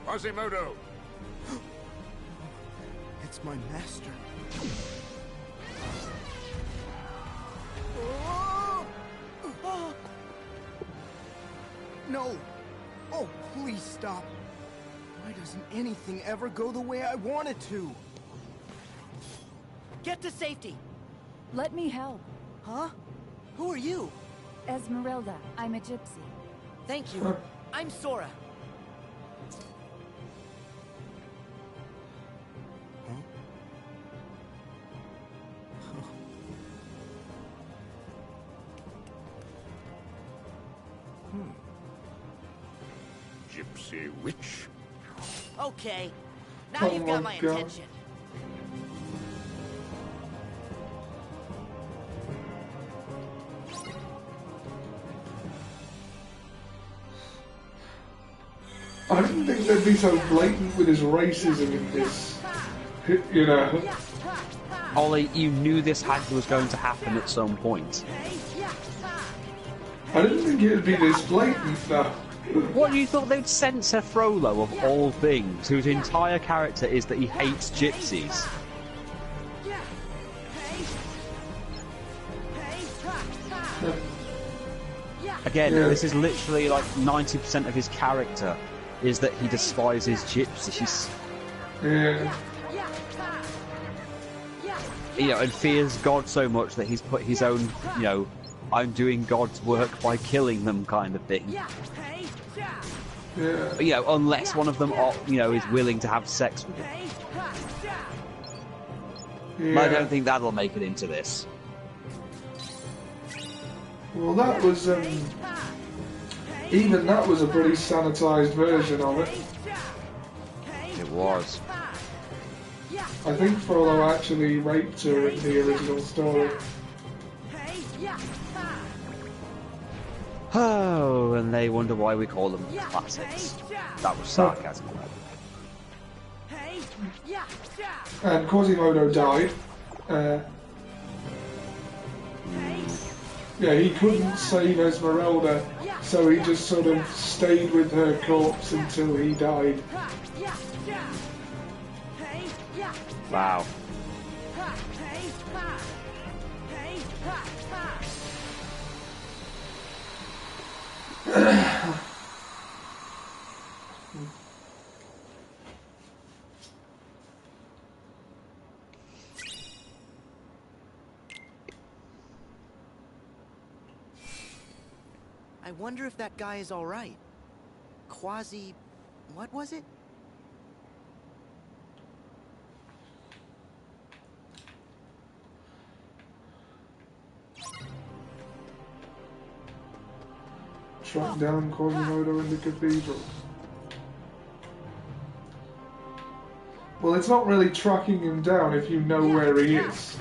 Quasimodo! It's my master. No! Oh, please stop. Why doesn't anything ever go the way I want it to? Get to safety! Let me help. Huh? Who are you? Esmeralda, I'm a gypsy. Thank you. I'm Sora. Gypsy witch. Okay. Now Oh you've got my my God. attention. I didn't think they'd be so blatant with his racism in this. You know. Ollie, you knew this was going to happen at some point. I didn't think it'd be this blatant though. What, you thought they'd censor Frollo of all things, whose entire character is that he hates gypsies? Again, this is literally like 90% of his character, is that he despises gypsies. Yeah. You know, and fears God so much that he's put his own, you know, I'm doing God's work by killing them kind of thing. Yeah. You know, unless one of them, you know, is willing to have sex with him. Yeah. I don't think that'll make it into this. Well, that was even that was a pretty sanitized version of it. It was. I think Frollo actually raped her in the original story. Oh, and they wonder why we call them classics. That was sarcasm. And Quasimodo died. Yeah, he couldn't save Esmeralda, so he just sort of stayed with her corpse until he died. Wow. I wonder if that guy is alright. Quasi... what was it? Track down Quasimodo in the cathedral. Well, it's not really tracking him down if you know where he is.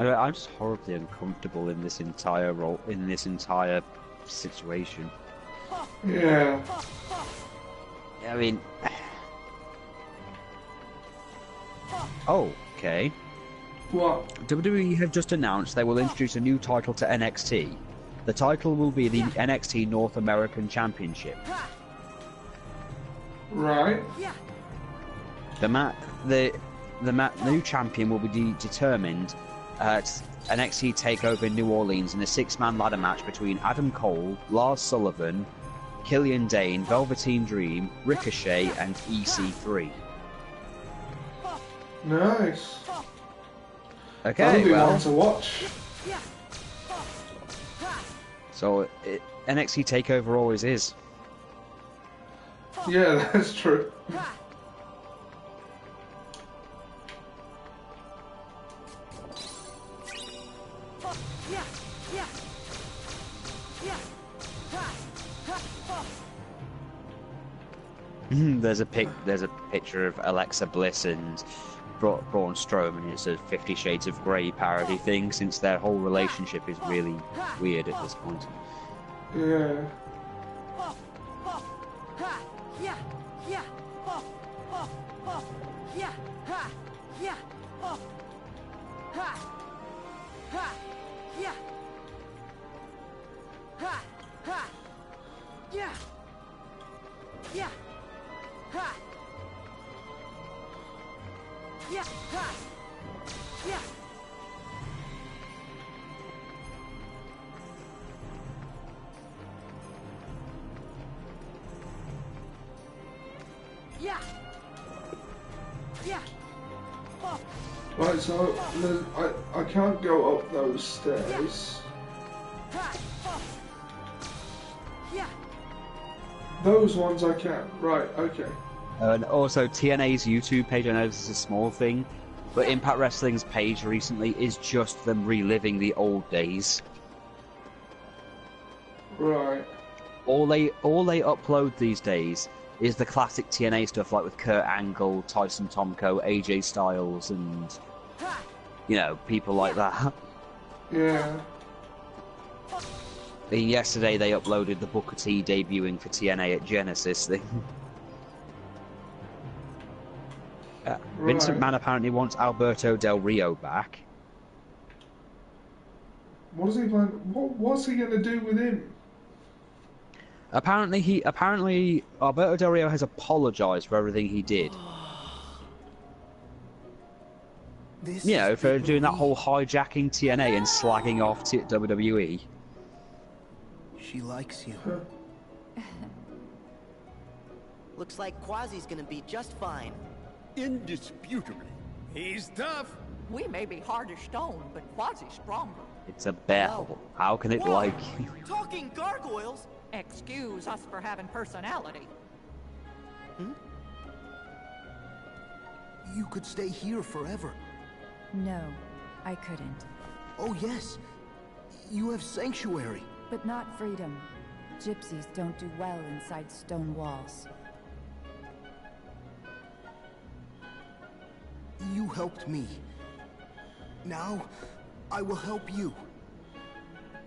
I'm just horribly uncomfortable in this entire role, in this entire situation. Yeah. I mean... Oh, okay. What? WWE have just announced they will introduce a new title to NXT. The title will be the NXT North American Championship. Right. The new champion will be determined at NXT TakeOver in New Orleans in a 6-man ladder match between Adam Cole, Lars Sullivan, Killian Dane, Velveteen Dream, Ricochet, and EC3. Nice. Okay, That'll be well, one to watch. so NXT TakeOver always is. Yeah, that's true. There's a picture of Alexa Bliss and Braun Strowman. It's a 50 Shades of Grey parody thing, since their whole relationship is really weird at this point. Yeah. Right, so I can't go up those stairs. Those ones I can. Right, okay. And also TNA's YouTube page, I know this is a small thing, but Impact Wrestling's page recently is just them reliving the old days. Right. All they upload these days is the classic TNA stuff, like with Kurt Angle, Tyson Tomko, AJ Styles, and people like that. Yeah. I mean, yesterday they uploaded the Booker T debuting for TNA at Genesis thing. Vincent Mann apparently wants Alberto Del Rio back. What is he plan? What's he gonna do with him? Apparently Alberto Del Rio has apologized for everything he did. For doing that whole hijacking TNA and slagging off WWE. She likes you. Looks like Quasi's gonna be just fine. Indisputably. He's tough. We may be hard as stone, but Quasi's stronger. It's a battle. How can it like you? Talking gargoyles? Excuse us for having personality. You could stay here forever. No, I couldn't. Oh yes, you have sanctuary. But not freedom. Gypsies don't do well inside stone walls. You helped me. Now, I will help you.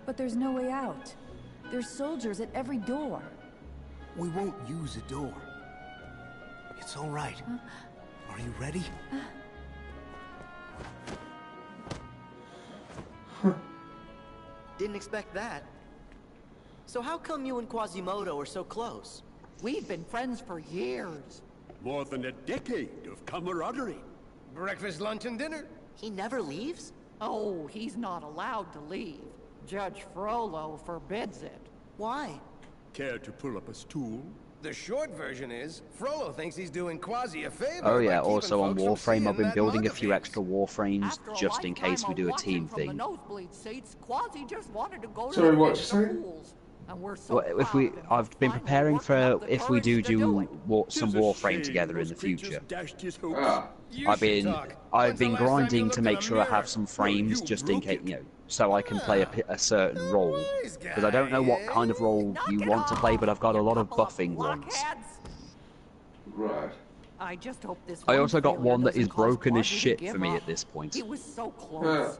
But there's no way out. There's soldiers at every door. We won't use a door. It's all right. Are you ready? Didn't expect that. So how come you and Quasimodo are so close? We've been friends for years. More than a decade of camaraderie. Breakfast, lunch, and dinner. He never leaves? Oh, he's not allowed to leave. Judge Frollo forbids it. Why? Care to pull up a stool? The short version is, Frollo thinks he's doing Quasi a favor. Oh yeah, also on Warframe I've been building a few extra Warframes just in case we do a team thing. Sorry, what you saying? I've been preparing for if we do some Warframe together in the future. I've been grinding to make sure I have some frames just in case, so I can play a certain role. Because I don't know what kind of role you want to play, but I've got a lot of buffing ones. Right. I just hope this I also got one that is broken as shit for me at this point. He was so close.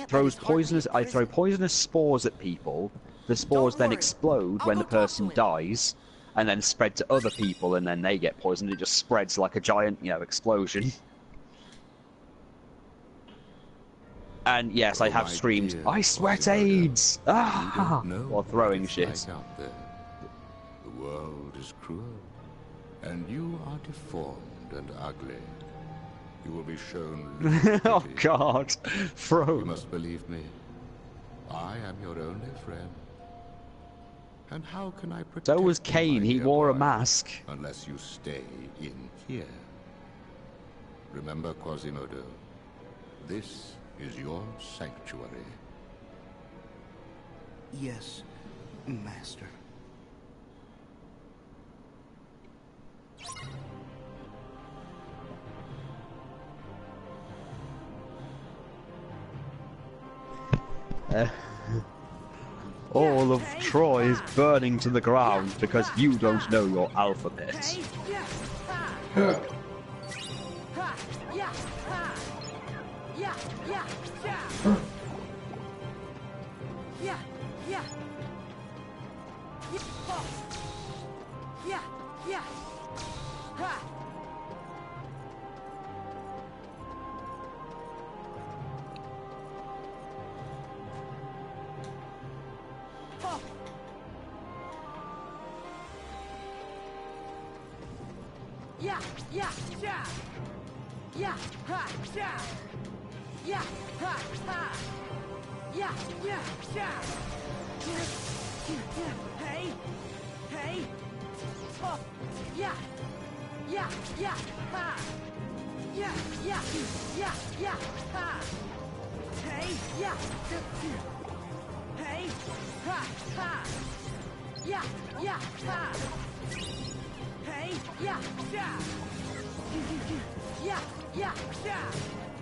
throws poisonous. I throw poisonous spores at people. The spores then explode when the person dies, and then spread to other people, and then they get poisoned. It just spreads like a giant, explosion. And yes, I have screamed, "I sweat AIDS!" While throwing shit. Out there. The world is cruel, and you are deformed and ugly. You will be shown. Oh God, Fro! You must believe me. I am your only friend. And how can I protect So was you, Cain. my He dear wore a boy, mask. unless you stay in here? Remember, Quasimodo, this is your sanctuary. Yes, Master. All of Troy is burning to the ground because you don't know your alphabet.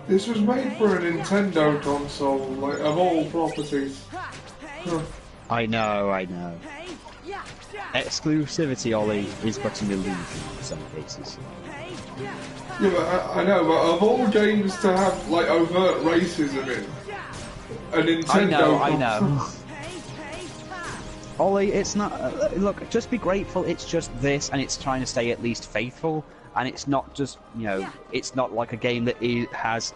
This was made for a Nintendo console, like, of all properties. I know. Exclusivity, Ollie, is but an illusion in some cases. Yeah, but I know, but of all games to have, like, overt racism in, a Nintendo I know. Ollie, it's not... look, just be grateful it's just this, and it's trying to stay at least faithful, and it's not just, it's not like a game that has,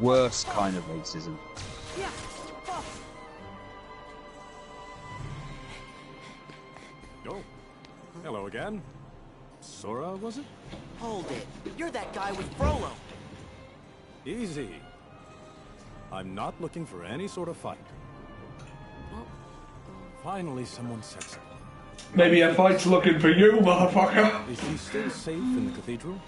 worse kind of racism. Oh, hello again. Sora, was it? Hold it. You're that guy with Frollo. Easy. I'm not looking for any sort of fight. Finally, someone said so. Maybe a fight's looking for you, motherfucker. Is he still safe in the cathedral?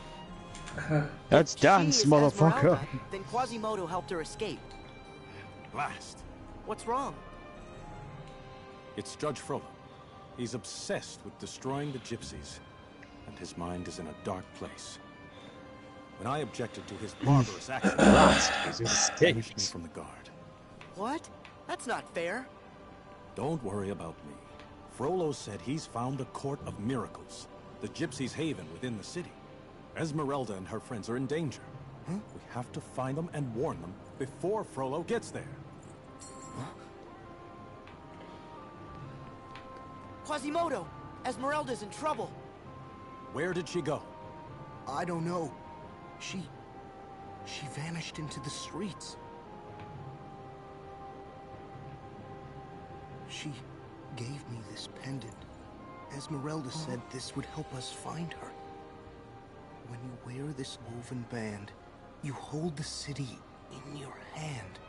Let's dance, motherfucker. Esmeralda, then Quasimodo helped her escape. Blast. What's wrong? It's Judge Frollo. He's obsessed with destroying the gypsies, and his mind is in a dark place. When I objected to his barbarous actions, he banished me from the guard. What? That's not fair. Don't worry about me. Frollo said he's found the Court of Miracles, the gypsies' haven within the city. Esmeralda and her friends are in danger. We have to find them and warn them before Frollo gets there. Quasimodo! Esmeralda's in trouble. Where did she go? I don't know. She vanished into the streets. She gave me this pendant. Esmeralda said this would help us find her. When you wear this woven band, you hold the city in your hand.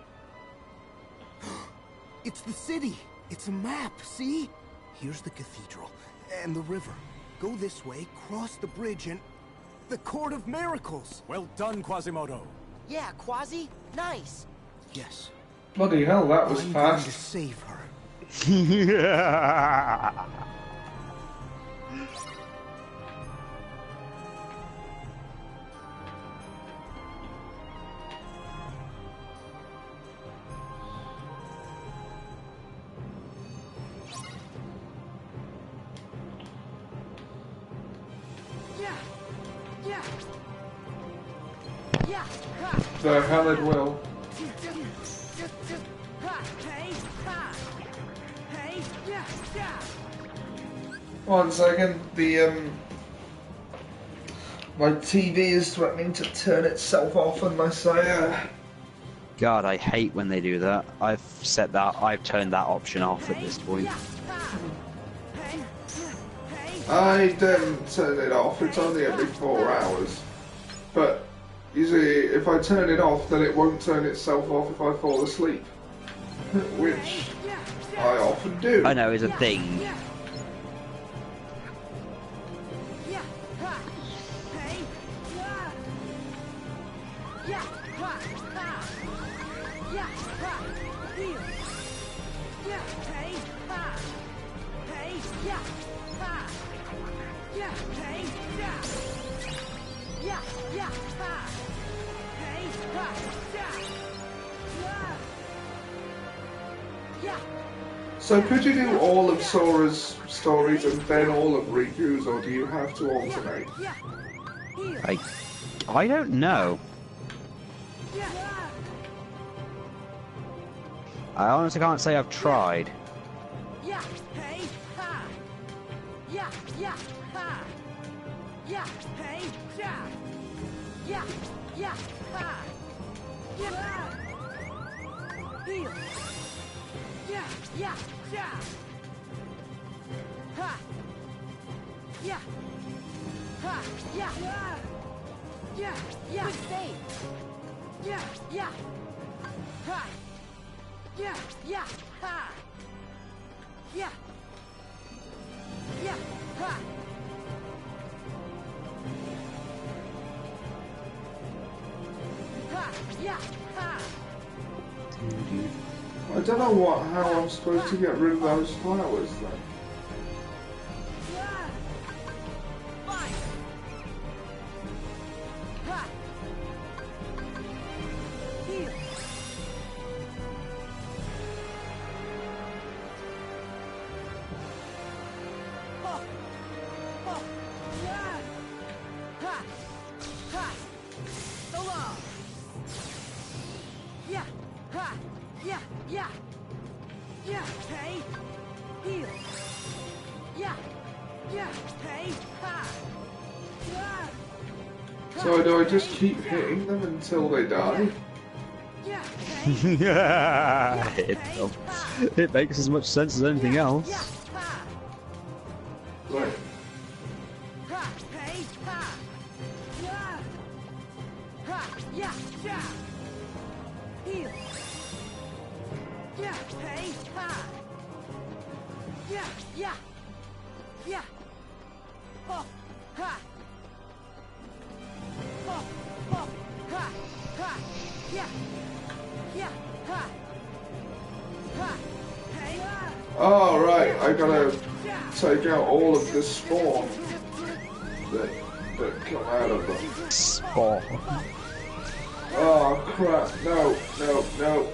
It's the city! It's a map, see? Here's the cathedral, and the river. Go this way, cross the bridge, and... the Court of Miracles! Well done, Quasimodo! Yeah, Quasi. Nice! Yes. Bloody hell, that was I'm fast. going to save her. The hell it will. 1 second, my TV is threatening to turn itself off unless I God, I hate when they do that. I've turned that option off at this point. I didn't turn it off, it's only every 4 hours. But, you see, if I turn it off, then it won't turn itself off if I fall asleep. Which I often do. I know, is a thing. So could you do all of Sora's stories and then all of Riku's, or do you have to alternate? I don't know. I honestly can't say I've tried. I don't know how I'm supposed to get rid of those flowers then. So do I just keep hitting them until they die? It makes as much sense as anything else. Right. Oh, right, I gotta take out all of the spawn that come out of them. Spawn. Oh, crap. No, no, no.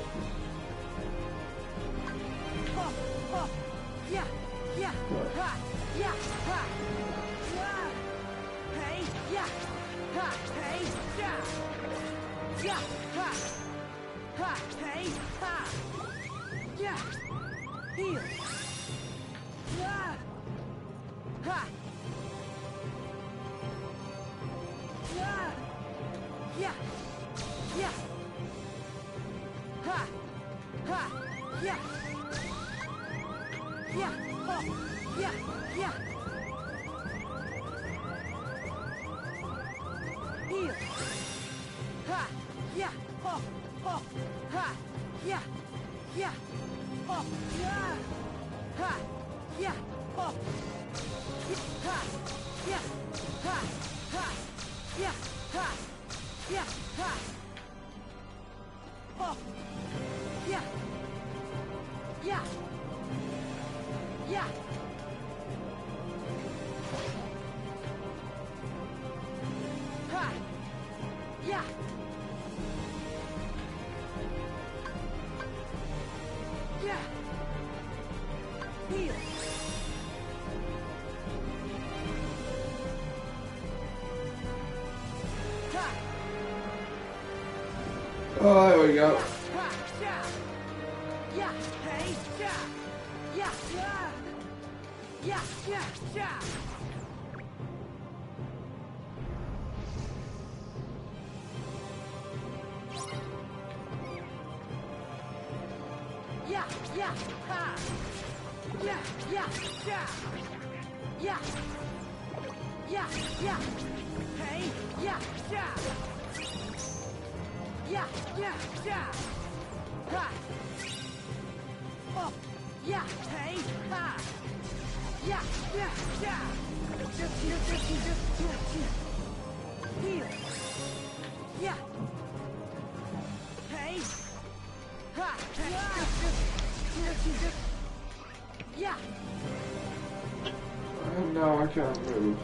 Oh, there we go. No, I can't move.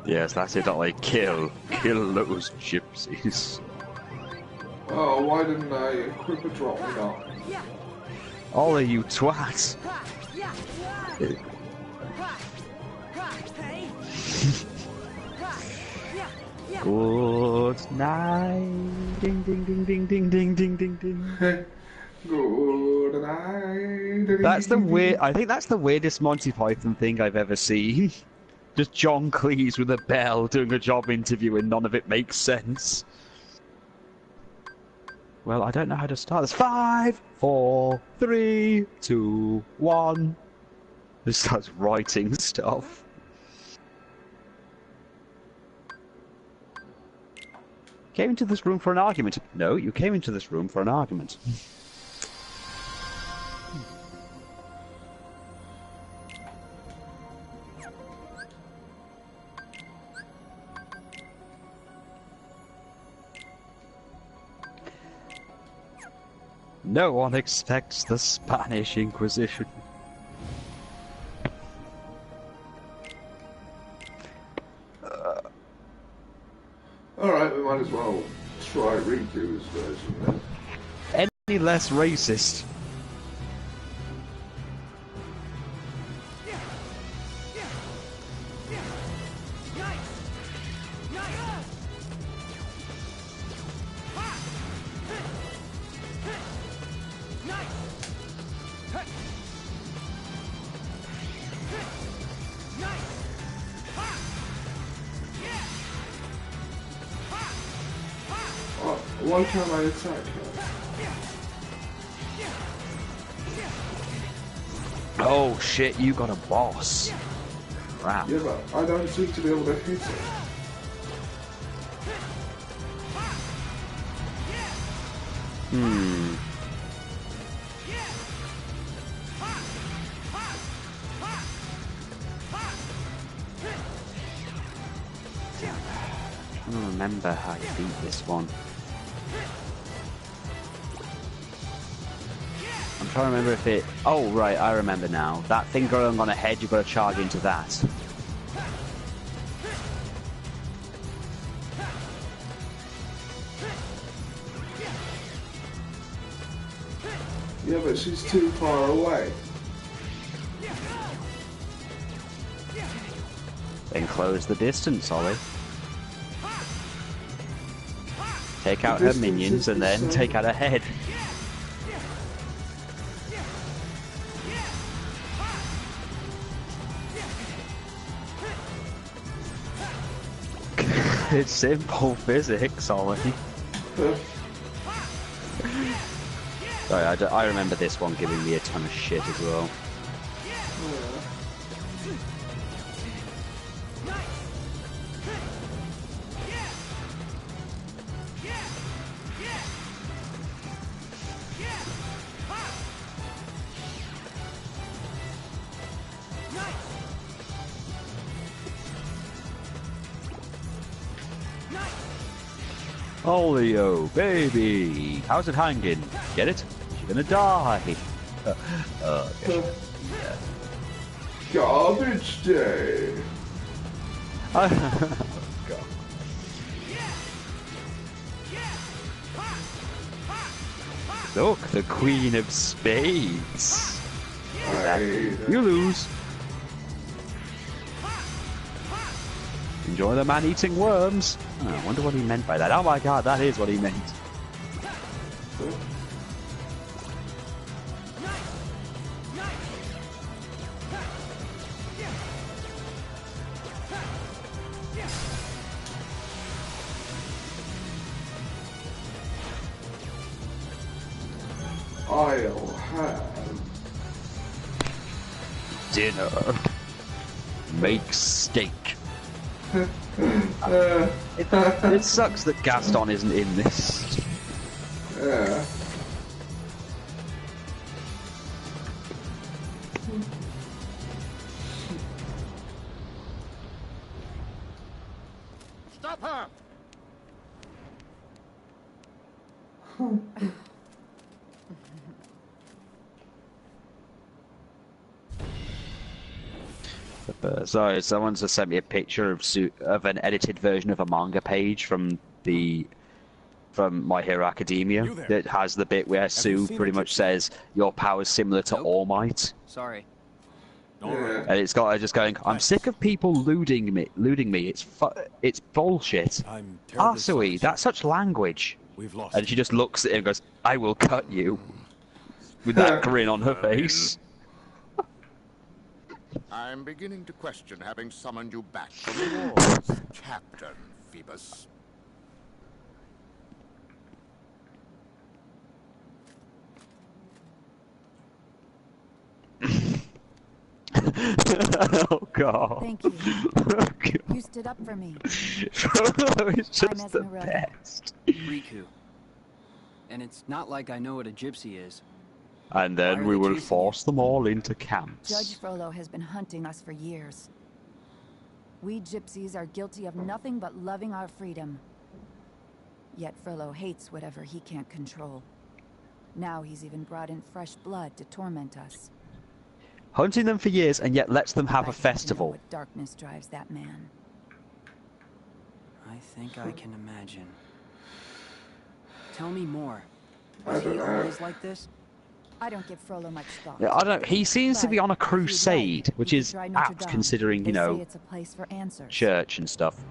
Yes, that's it. Not like kill those gypsies. Oh, why didn't I equip a drop shot? All of you twats. Good night. Ding ding ding ding ding ding ding ding ding. Good night. That's the weird. I think that's the weirdest Monty Python thing I've ever seen. Just John Cleese with a bell doing a job interview and none of it makes sense. Well, I don't know how to start this. 5, 4, 3, 2, 1. Just starts writing stuff. Came into this room for an argument. No, you came into this room for an argument. No one expects the Spanish Inquisition. Alright, we might as well try Riku's version then. Any less racist? Why can't I attack her? Oh shit, you got a boss. Crap. Yeah, but I don't seem to be able to hit it. I don't remember how you beat this one. I'm trying to remember if it... Oh, right, I remember now. That thing going on ahead, you've got to charge into that. Yeah, but she's too far away. Then close the distance, Ollie. Take out her minions and then take out her head. It's simple physics, Ollie. Sorry, I remember this one giving me a ton of shit as well. Olio, baby. How's it hanging? Get it? You're gonna die. Okay. Yeah. Garbage day. Oh, God. Look, the Queen of Spades. You lose. Enjoy the man eating worms. Oh, I wonder what he meant by that. Oh my God, that is what he meant. I'll have dinner. Make steak. It sucks that Gaston isn't in this. Yeah. Stop her! Sorry, someone's just sent me a picture of an edited version of a manga page from My Hero Academia that has the bit where Sue pretty much says your power's similar to All Might. Sorry. And it's got her just going, I'm sick of people looting me. It's bullshit. Asui, that's such language. And she just looks at him and goes, I will cut you. With that grin on her face. I'm beginning to question having summoned you back from the wars, Captain Phoebus. Oh God. Thank you. You stood up for me. It's just the best. Riku. And it's not like I know what a gypsy is. And then we will force them all into camps. Judge Frollo has been hunting us for years. We gypsies are guilty of nothing but loving our freedom. Yet Frollo hates whatever he can't control. Now he's even brought in fresh blood to torment us. Hunting them for years and yet lets them have a festival. What darkness drives that man. I think I can imagine. Tell me more. Was he always like this? I don't give Frollo much thought. Yeah, I don't. He seems to be on a crusade, which is apt considering, you know, it's a place for answers. church and stuff.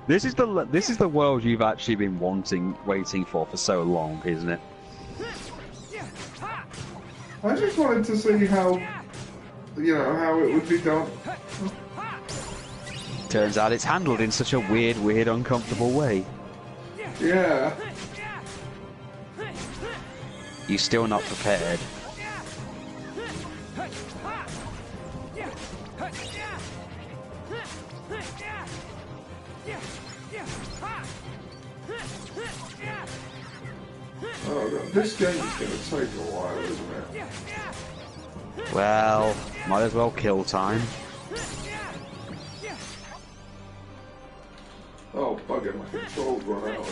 This is the world you've actually been waiting for so long, isn't it? I just wanted to see how, how it would be done. Turns out it's handled in such a weird, uncomfortable way. Yeah. You're still not prepared. Oh God, this game's gonna take a while, isn't it? Well, might as well kill time. Oh, bugger, my controls run out.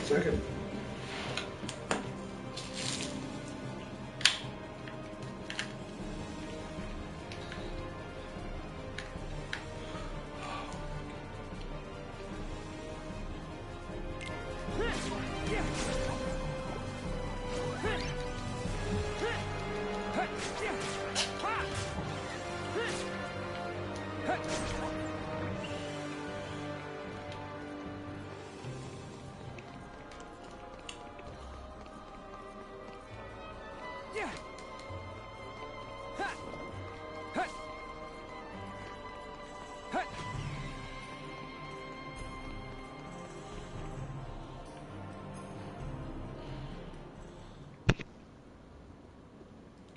Second.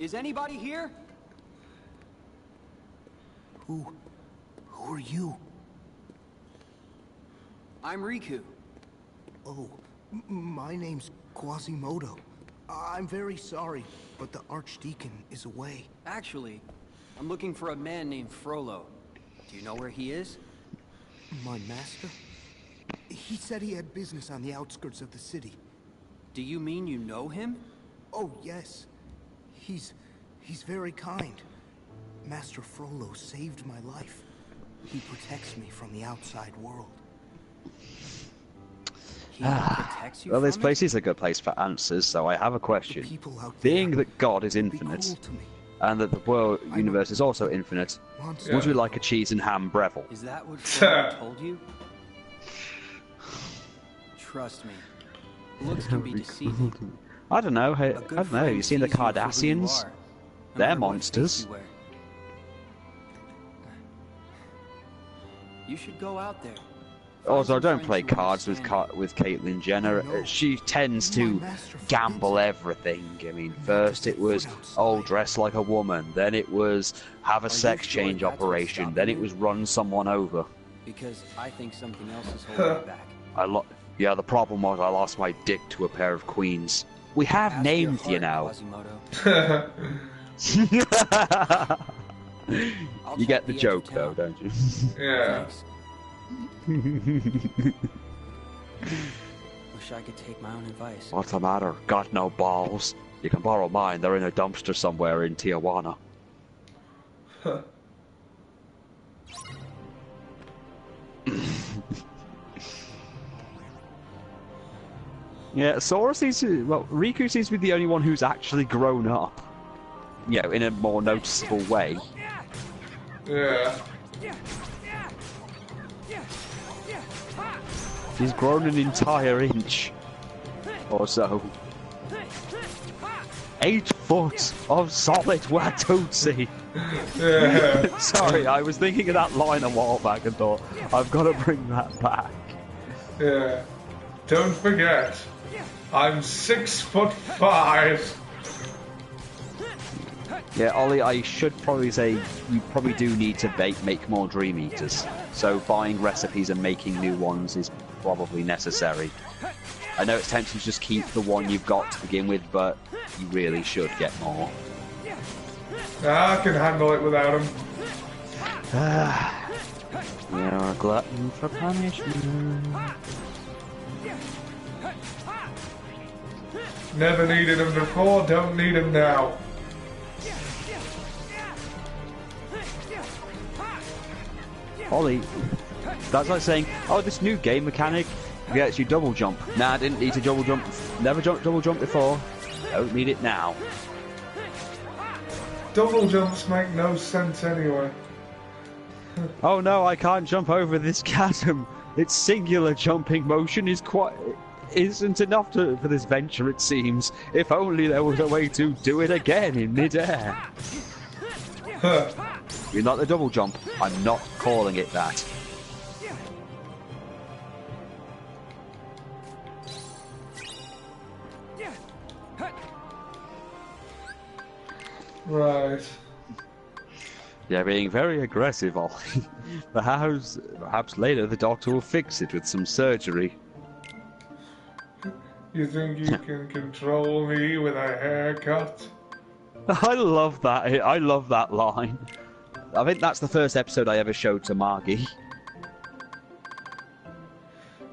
Is anybody here? Who are you? I'm Riku. Oh, my name's Quasimodo. I'm very sorry, but the Archdeacon is away. Actually, I'm looking for a man named Frollo. Do you know where he is? My master? He said he had business on the outskirts of the city. Do you mean you know him? Oh, yes. He's very kind. Master Frollo saved my life. He protects me from the outside world. Well, this place is a good place for answers, so I have a question. Being that God is infinite, and that the world universe is also infinite, would you like a cheese and ham Breville? Is that what Frollo told you? Trust me, looks can be deceiving. I don't know. I don't know. Have you seen the Cardassians? They're monsters. You should go out there. Also, I don't play cards with Caitlyn Jenner. She tends to gamble everything. I mean, first it was, oh, dress like a woman. Then it was, have a sex change operation. Then it was, run someone over. Because I think something else is holding you back. Yeah, the problem was I lost my dick to a pair of queens. We have names, you know. You get the joke, though, don't you? Yeah. Wish I could take my own advice. What's the matter? Got no balls? You can borrow mine. They're in a dumpster somewhere in Tijuana. Yeah, Sora seems to... Well, Riku seems to be the only one who's actually grown up. You know, in a more noticeable way. Yeah. He's grown an entire inch. Or so. 8 foot of solid Watusi. Yeah. Sorry, I was thinking of that line a while back and thought, I've got to bring that back. Yeah. Don't forget, I'm 6'5". Yeah, Ollie, I should probably say you probably do need to make more Dream Eaters. So buying recipes and making new ones is probably necessary. I know it's tempting to just keep the one you've got to begin with, but you really should get more. I can handle it without him. You're a glutton for punishment. Never needed him before, don't need him now. Ollie, that's like saying, oh, this new game mechanic gets you double jump. Nah, I didn't need to double jump. Never double jump before. Don't need it now. Double jumps make no sense anyway. Oh no, I can't jump over this chasm. Its singular jumping motion isn't enough for this venture, it seems. If only there was a way to do it again in midair. You're not the double jump. I'm not calling it that. Right. Yeah, being very aggressive, Ollie. Perhaps later the doctor will fix it with some surgery. You think you can control me with a haircut? I love that. I love that line. I think that's the first episode I ever showed to Margie.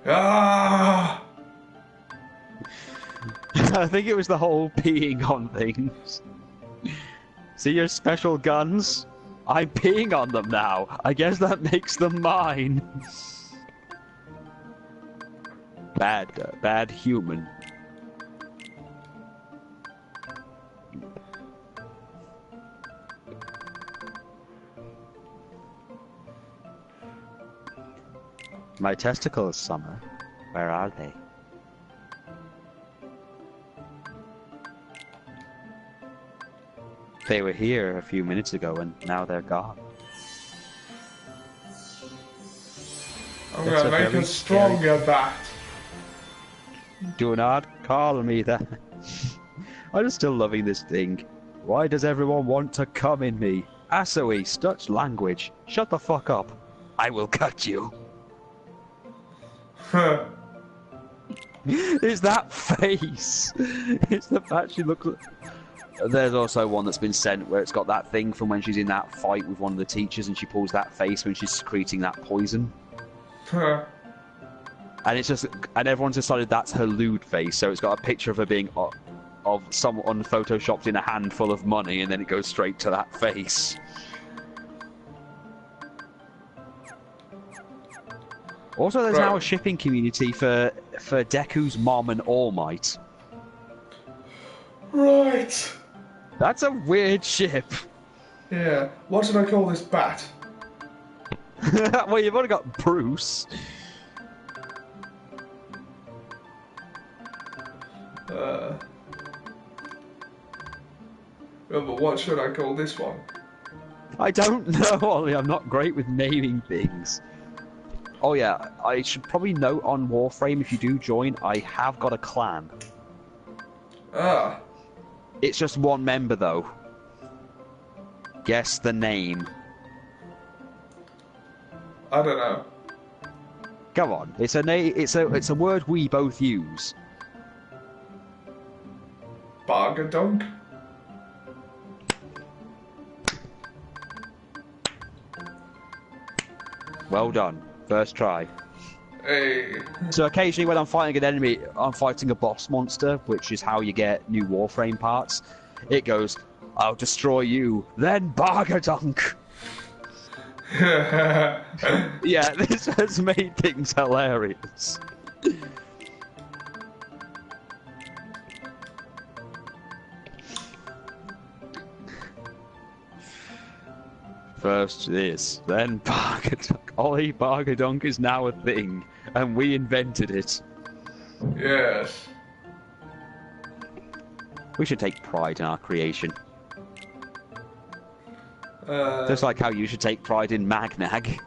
Ah! I think it was the whole peeing on things. See your special guns? I'm peeing on them now. I guess that makes them mine. Bad human. My testicles, Summer. Where are they? They were here a few minutes ago and now they're gone. I'm gonna make a stronger bat. Do not call me that. I'm just still loving this thing. Why does everyone want to come in me? Assoese, Dutch language. Shut the fuck up. I will cut you. It's that face. It's the fact she looks. There's also one that's been sent where it's got that thing from when she's in that fight with one of the teachers, and she pulls that face when she's secreting that poison. And it's just, and everyone's decided that's her lewd face. So it's got a picture of her being of someone photoshopped in a handful of money, and then it goes straight to that face. Also, there's now a shipping community for Deku's mom and All Might. Right. That's a weird ship. Yeah. What should I call this bat? Well, you've already got Bruce. But what should I call this one? I don't know, Ollie. I'm not great with naming things. Oh yeah, I should probably note on Warframe, if you do join, I have got a clan. Ah. It's just one member, though. Guess the name. I don't know. Come on, it's a word we both use. Bargadunk? Well done. First try. Hey. So occasionally when I'm fighting an enemy, I'm fighting a boss monster, which is how you get new Warframe parts. It goes, I'll destroy you, then Bargadunk. Yeah, this has made things hilarious. First this, then Bargadunk. Ollie, Bargadunk is now a thing, and we invented it. Yes. We should take pride in our creation. Just like how you should take pride in Magnag.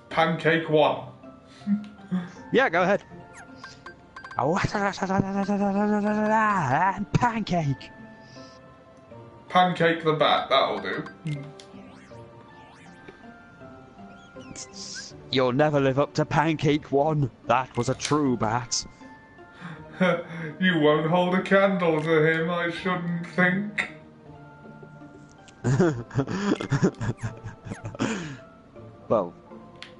Pancake 1. Yeah, go ahead. Pancake. Pancake the bat, that'll do. You'll never live up to Pancake 1. That was a true bat. You won't hold a candle to him, I shouldn't think. Well,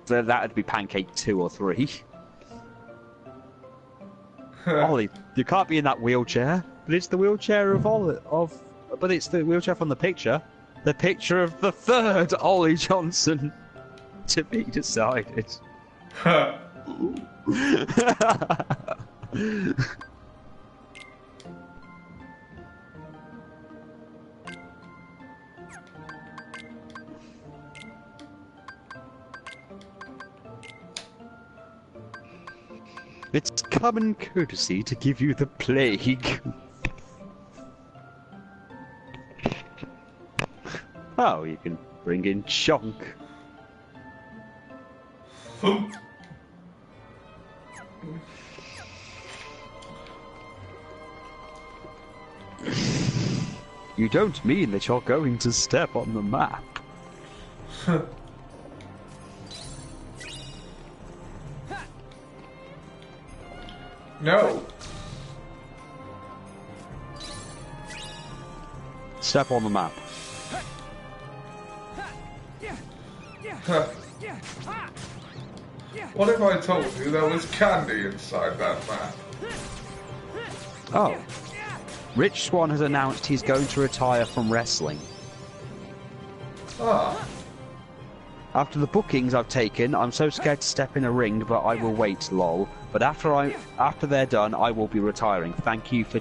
that'd be Pancake 2 or 3. Ollie, you can't be in that wheelchair. But it's the wheelchair but it's the wheelchair from the picture. The picture of the third Ollie Johnson. To be decided. It's common courtesy to give you the plague. Oh, you can bring in Chunk. You don't mean that you're going to step on the map? No. Step on the map. What if I told you there was candy inside that map? Oh. Rich Swan has announced he's going to retire from wrestling. Ah. After the bookings I've taken, I'm so scared to step in a ring, but I will wait, lol. But after they're done, I will be retiring. Thank you for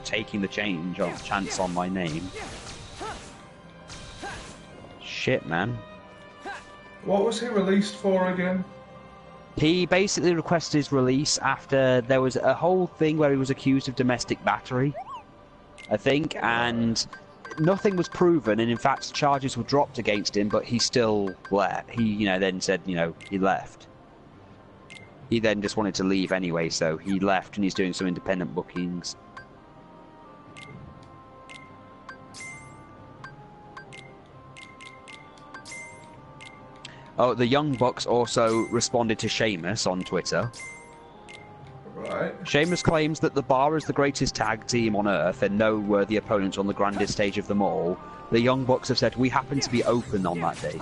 taking the chance on my name. Shit, man. What was he released for again? He basically requested his release after there was a whole thing where he was accused of domestic battery, I think, and nothing was proven, and in fact charges were dropped against him, but he still left. He, then said, he left. He then just wanted to leave anyway, so he left, and he's doing some independent bookings. Oh, the Young Bucks also responded to Sheamus on Twitter. Right. Sheamus claims that the Bar is the greatest tag team on Earth and no worthy opponents on the grandest stage of them all. The Young Bucks have said, we happen to be open on that date.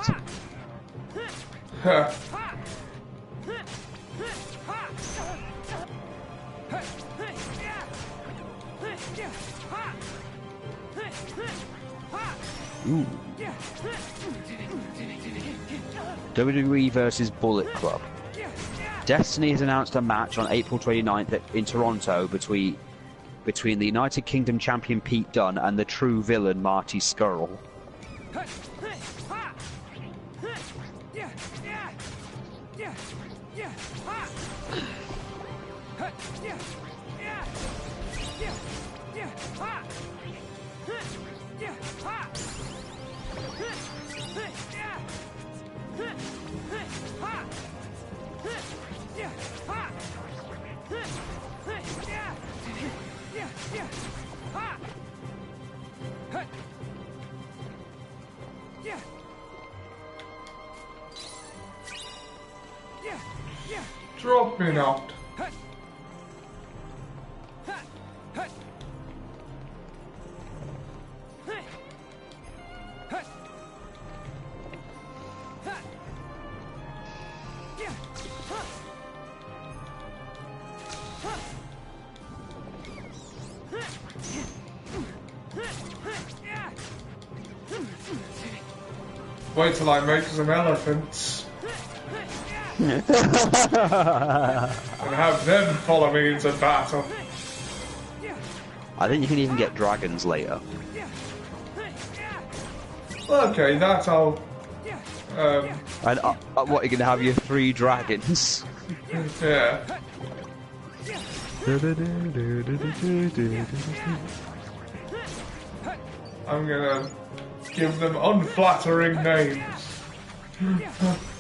Ooh. WWE versus Bullet Club. Destiny has announced a match on April 29th in Toronto between the United Kingdom champion Pete Dunne and the true villain Marty Scurll. Drop me not. Wait till I make some elephants. And have them follow me into battle. I think you can even get dragons later. Okay, that's all. And what, you're going to have your 3 dragons? Yeah. I'm gonna give them unflattering names.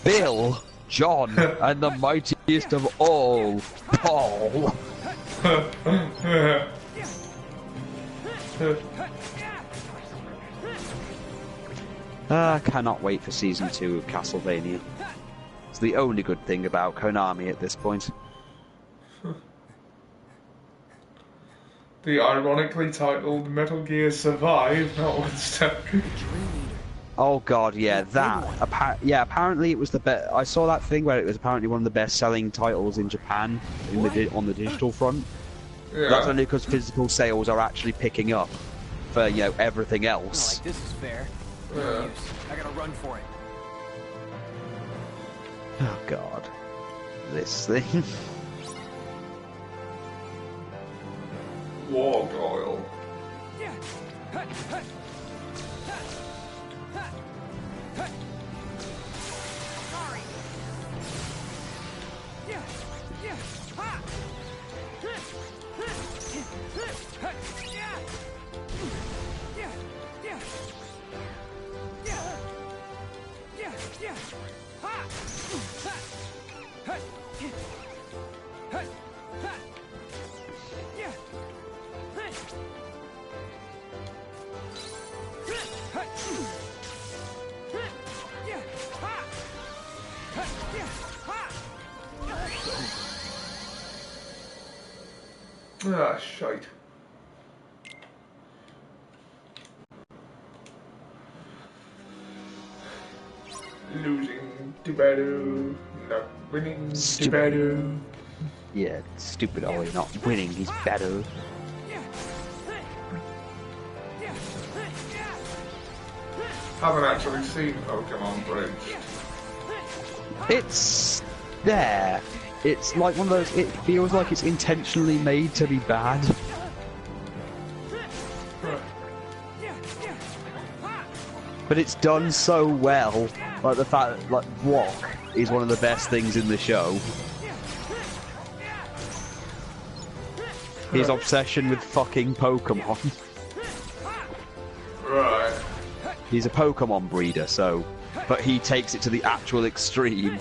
Bill, John, and the mightiest of all, Paul. I cannot wait for Season 2 of Castlevania. It's the only good thing about Konami at this point. The ironically titled Metal Gear Survive, notwithstanding. Oh god, yeah, that. Apparently it was the best. I saw that thing where it was apparently one of the best-selling titles in Japan on the digital front. Yeah. That's only because physical sales are actually picking up for, you know, everything else. Like, this is fair. Yeah. I gotta run for it. Oh god, this thing. Wargoyle. Ah, shite. Losing to Badu, not winning to Badu. Yeah, stupid Ollie not winning, he's better. Haven't actually seen Pokemon Bridge. It's there. It's like one of those, it feels like it's intentionally made to be bad. But it's done so well. Like the fact that, like, Walk is one of the best things in the show. His obsession with fucking Pokemon. Right. He's a Pokemon breeder, so... But he takes it to the actual extreme.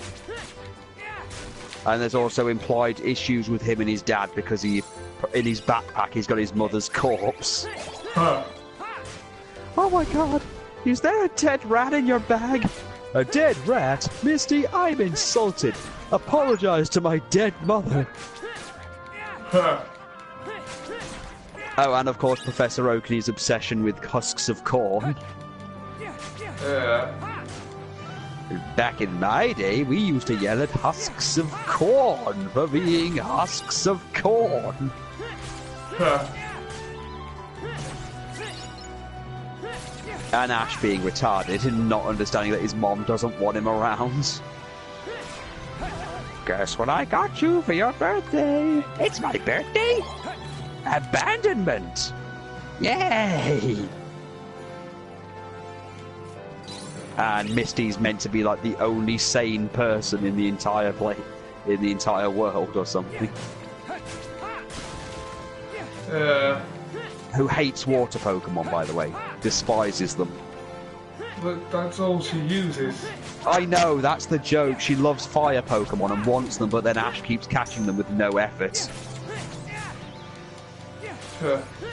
And there's also implied issues with him and his dad because in his backpack he's got his mother's corpse. Huh. Oh my god! Is there a dead rat in your bag? A dead rat? Misty, I'm insulted. Apologize to my dead mother. Oh, and of course Professor Oakley's obsession with husks of corn. Back in my day, we used to yell at husks of corn for being husks of corn. And Ash being retarded and not understanding that his mom doesn't want him around. Guess what I got you for your birthday? It's my birthday? Abandonment! Yay! And Misty's meant to be like the only sane person in the entire in the entire world or something. Who hates water Pokemon, by the way. Despises them. But that's all she uses. I know, that's the joke. She loves fire Pokemon and wants them, but then Ash keeps catching them with no effort.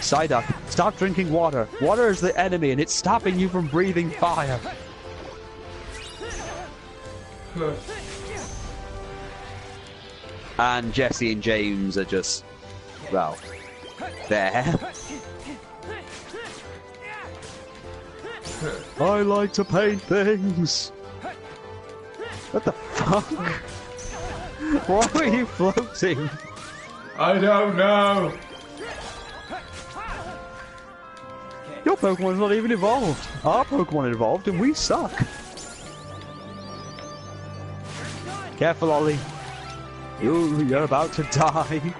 Psyduck, stop drinking water. Water is the enemy and it's stopping you from breathing fire. And Jesse and James are just, well, there. I like to paint things. What the fuck? Why are you floating? I don't know. Your Pokemon's not even evolved. Our Pokemon evolved and we suck. Careful, Ollie. You're about to die.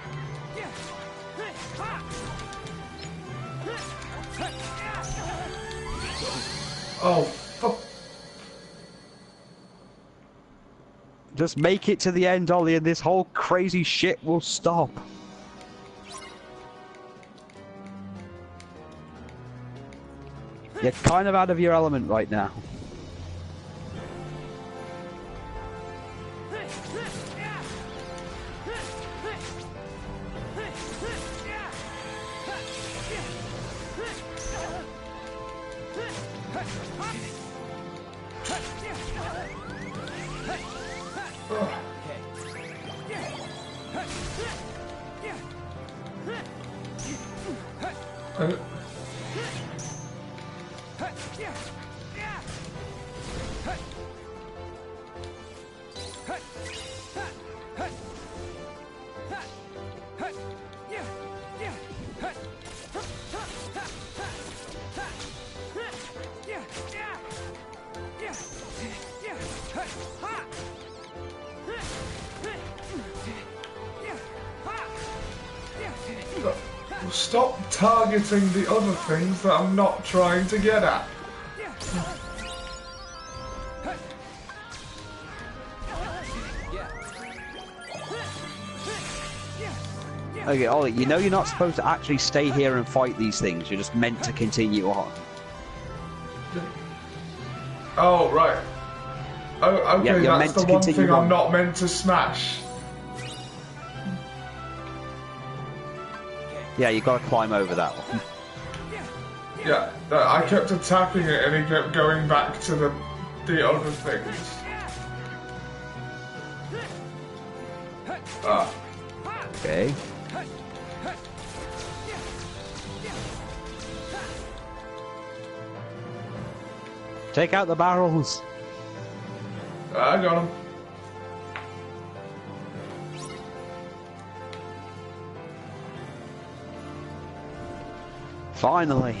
Oh, fuck. Just make it to the end, Ollie, and this whole crazy shit will stop. You're kind of out of your element right now. Stop targeting the other things that I'm not trying to get at. Okay, Ollie, you know you're not supposed to actually stay here and fight these things. You're just meant to continue on. Oh, right. Oh, okay, yeah, that's the one thing I'm not meant to smash. Yeah, you gotta climb over that one. Yeah, I kept attacking it and he kept going back to the other things. Ah. Okay. Take out the barrels. I got him. Finally.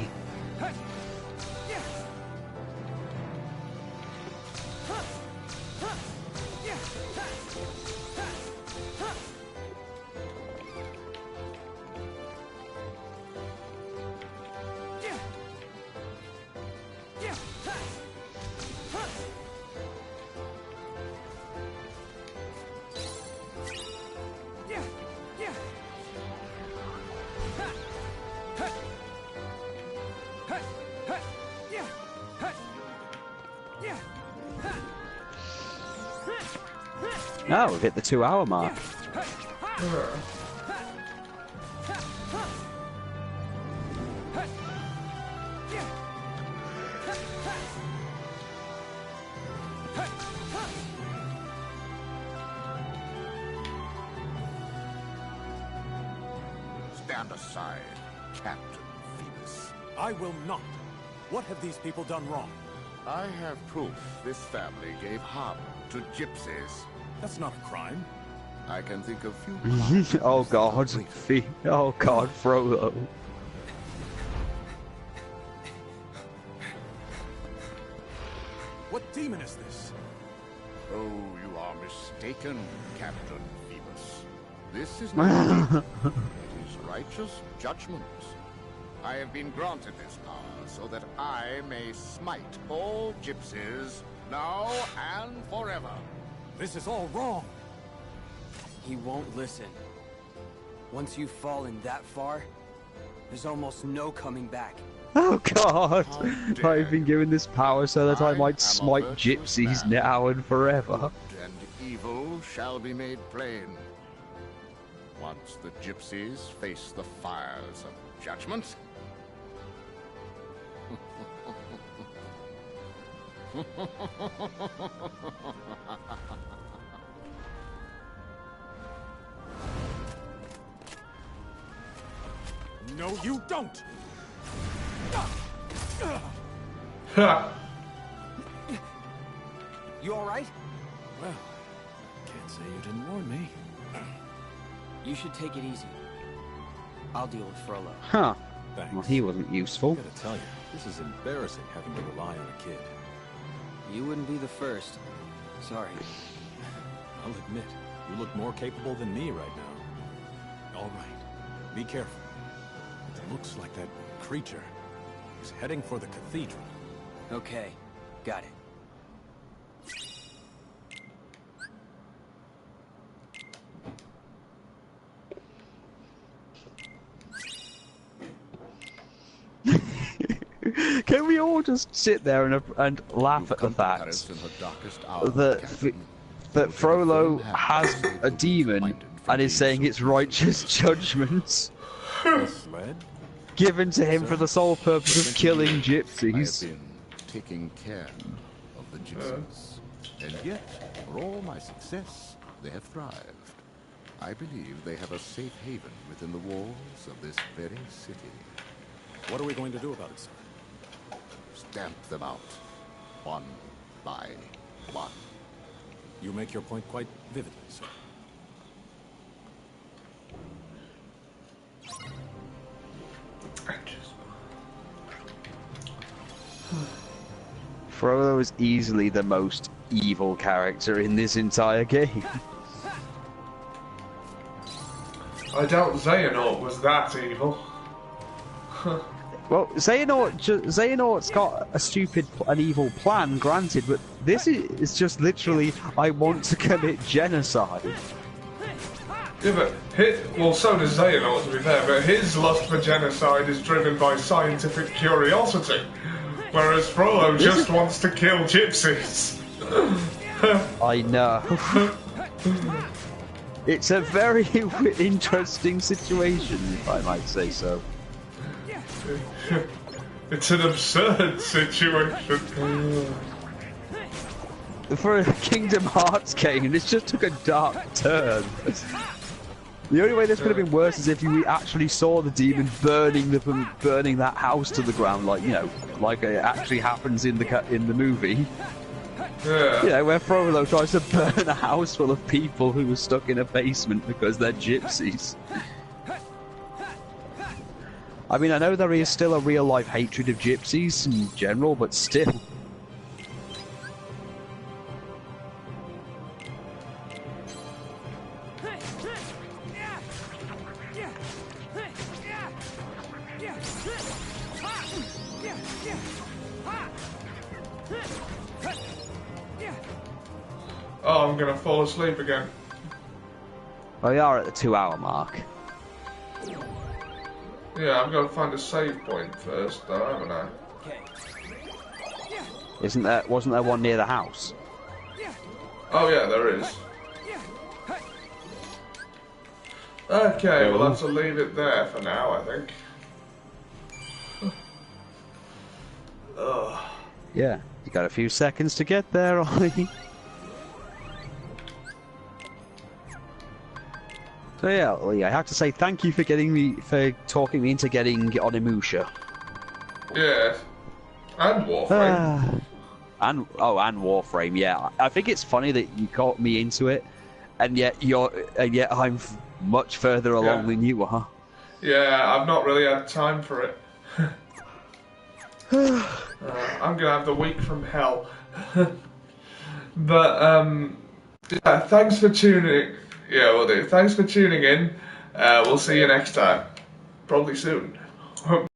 Oh, we've hit the 2-hour mark. stand aside, Captain Phoebus. I will not. What have these people done wrong? I have proof this family gave harbor to gypsies. That's not a crime. I can think of few Oh God, oh God, Frollo. What demon is this? Oh, you are mistaken, Captain Phoebus. This is not it is righteous judgment. I have been granted this power so that I may smite all gypsies, now and forever. This is all wrong. He won't listen. Once you've fallen that far, there's almost no coming back. Oh God! I've been given this power so that I might smite gypsies now and forever. Good and evil shall be made plain. Once the gypsies face the fires of judgment. No, you don't! You alright? Well, can't say you didn't warn me. You should take it easy. I'll deal with Frollo. Huh. Thanks. Well, he wasn't useful. I gotta tell you, this is embarrassing having to rely on a kid. You wouldn't be the first. Sorry. I'll admit, you look more capable than me right now. All right, be careful. It looks like that creature is heading for the cathedral. Okay, got it. Can we all just sit there and laugh at the fact that Frollo has a demon and is saying it's righteous judgment given to him for the sole purpose of killing gypsies? I have been taking care of the gypsies, and yet, for all my success, they have thrived. I believe they have a safe haven within the walls of this very city. What are we going to do about it, sir? Stamp them out, one by one. You make your point quite vividly, sir. Frollo is easily the most evil character in this entire game. I doubt Xehanort was that evil. Well, Xehanort's got an evil plan, granted, but this is just literally, I want to commit genocide. Yeah, but well, so does Xehanort, to be fair, but his lust for genocide is driven by scientific curiosity, whereas Frollo just wants to kill gypsies. I know. It's a very interesting situation, if I might say so. It's an absurd situation. For a Kingdom Hearts game, this just took a dark turn. The only way this could have been worse is if you actually saw the demon burning that house to the ground, like like it actually happens in the movie. Yeah. You know, where Frollo tries to burn a house full of people who were stuck in a basement because they're gypsies. I mean, I know there is still a real-life hatred of gypsies in general, but still. Oh, I'm gonna fall asleep again. Well, we are at the 2-hour mark. Yeah, I've got to find a save point first, though, haven't I? Wasn't there one near the house? Oh yeah, there is. Okay, we'll have to leave it there for now, I think. Ugh. Yeah, you got a few seconds to get there, Ollie. So yeah, Lee, I have to say thank you for talking me into getting Onimusha. Yeah. And Warframe. And Warframe, yeah. I think it's funny that you got me into it, and yet I'm much further along than you are. Yeah, I've not really had time for it. I'm gonna have the week from hell. But yeah, thanks for tuning. Yeah, will do. Thanks for tuning in. We'll see you next time. Probably soon.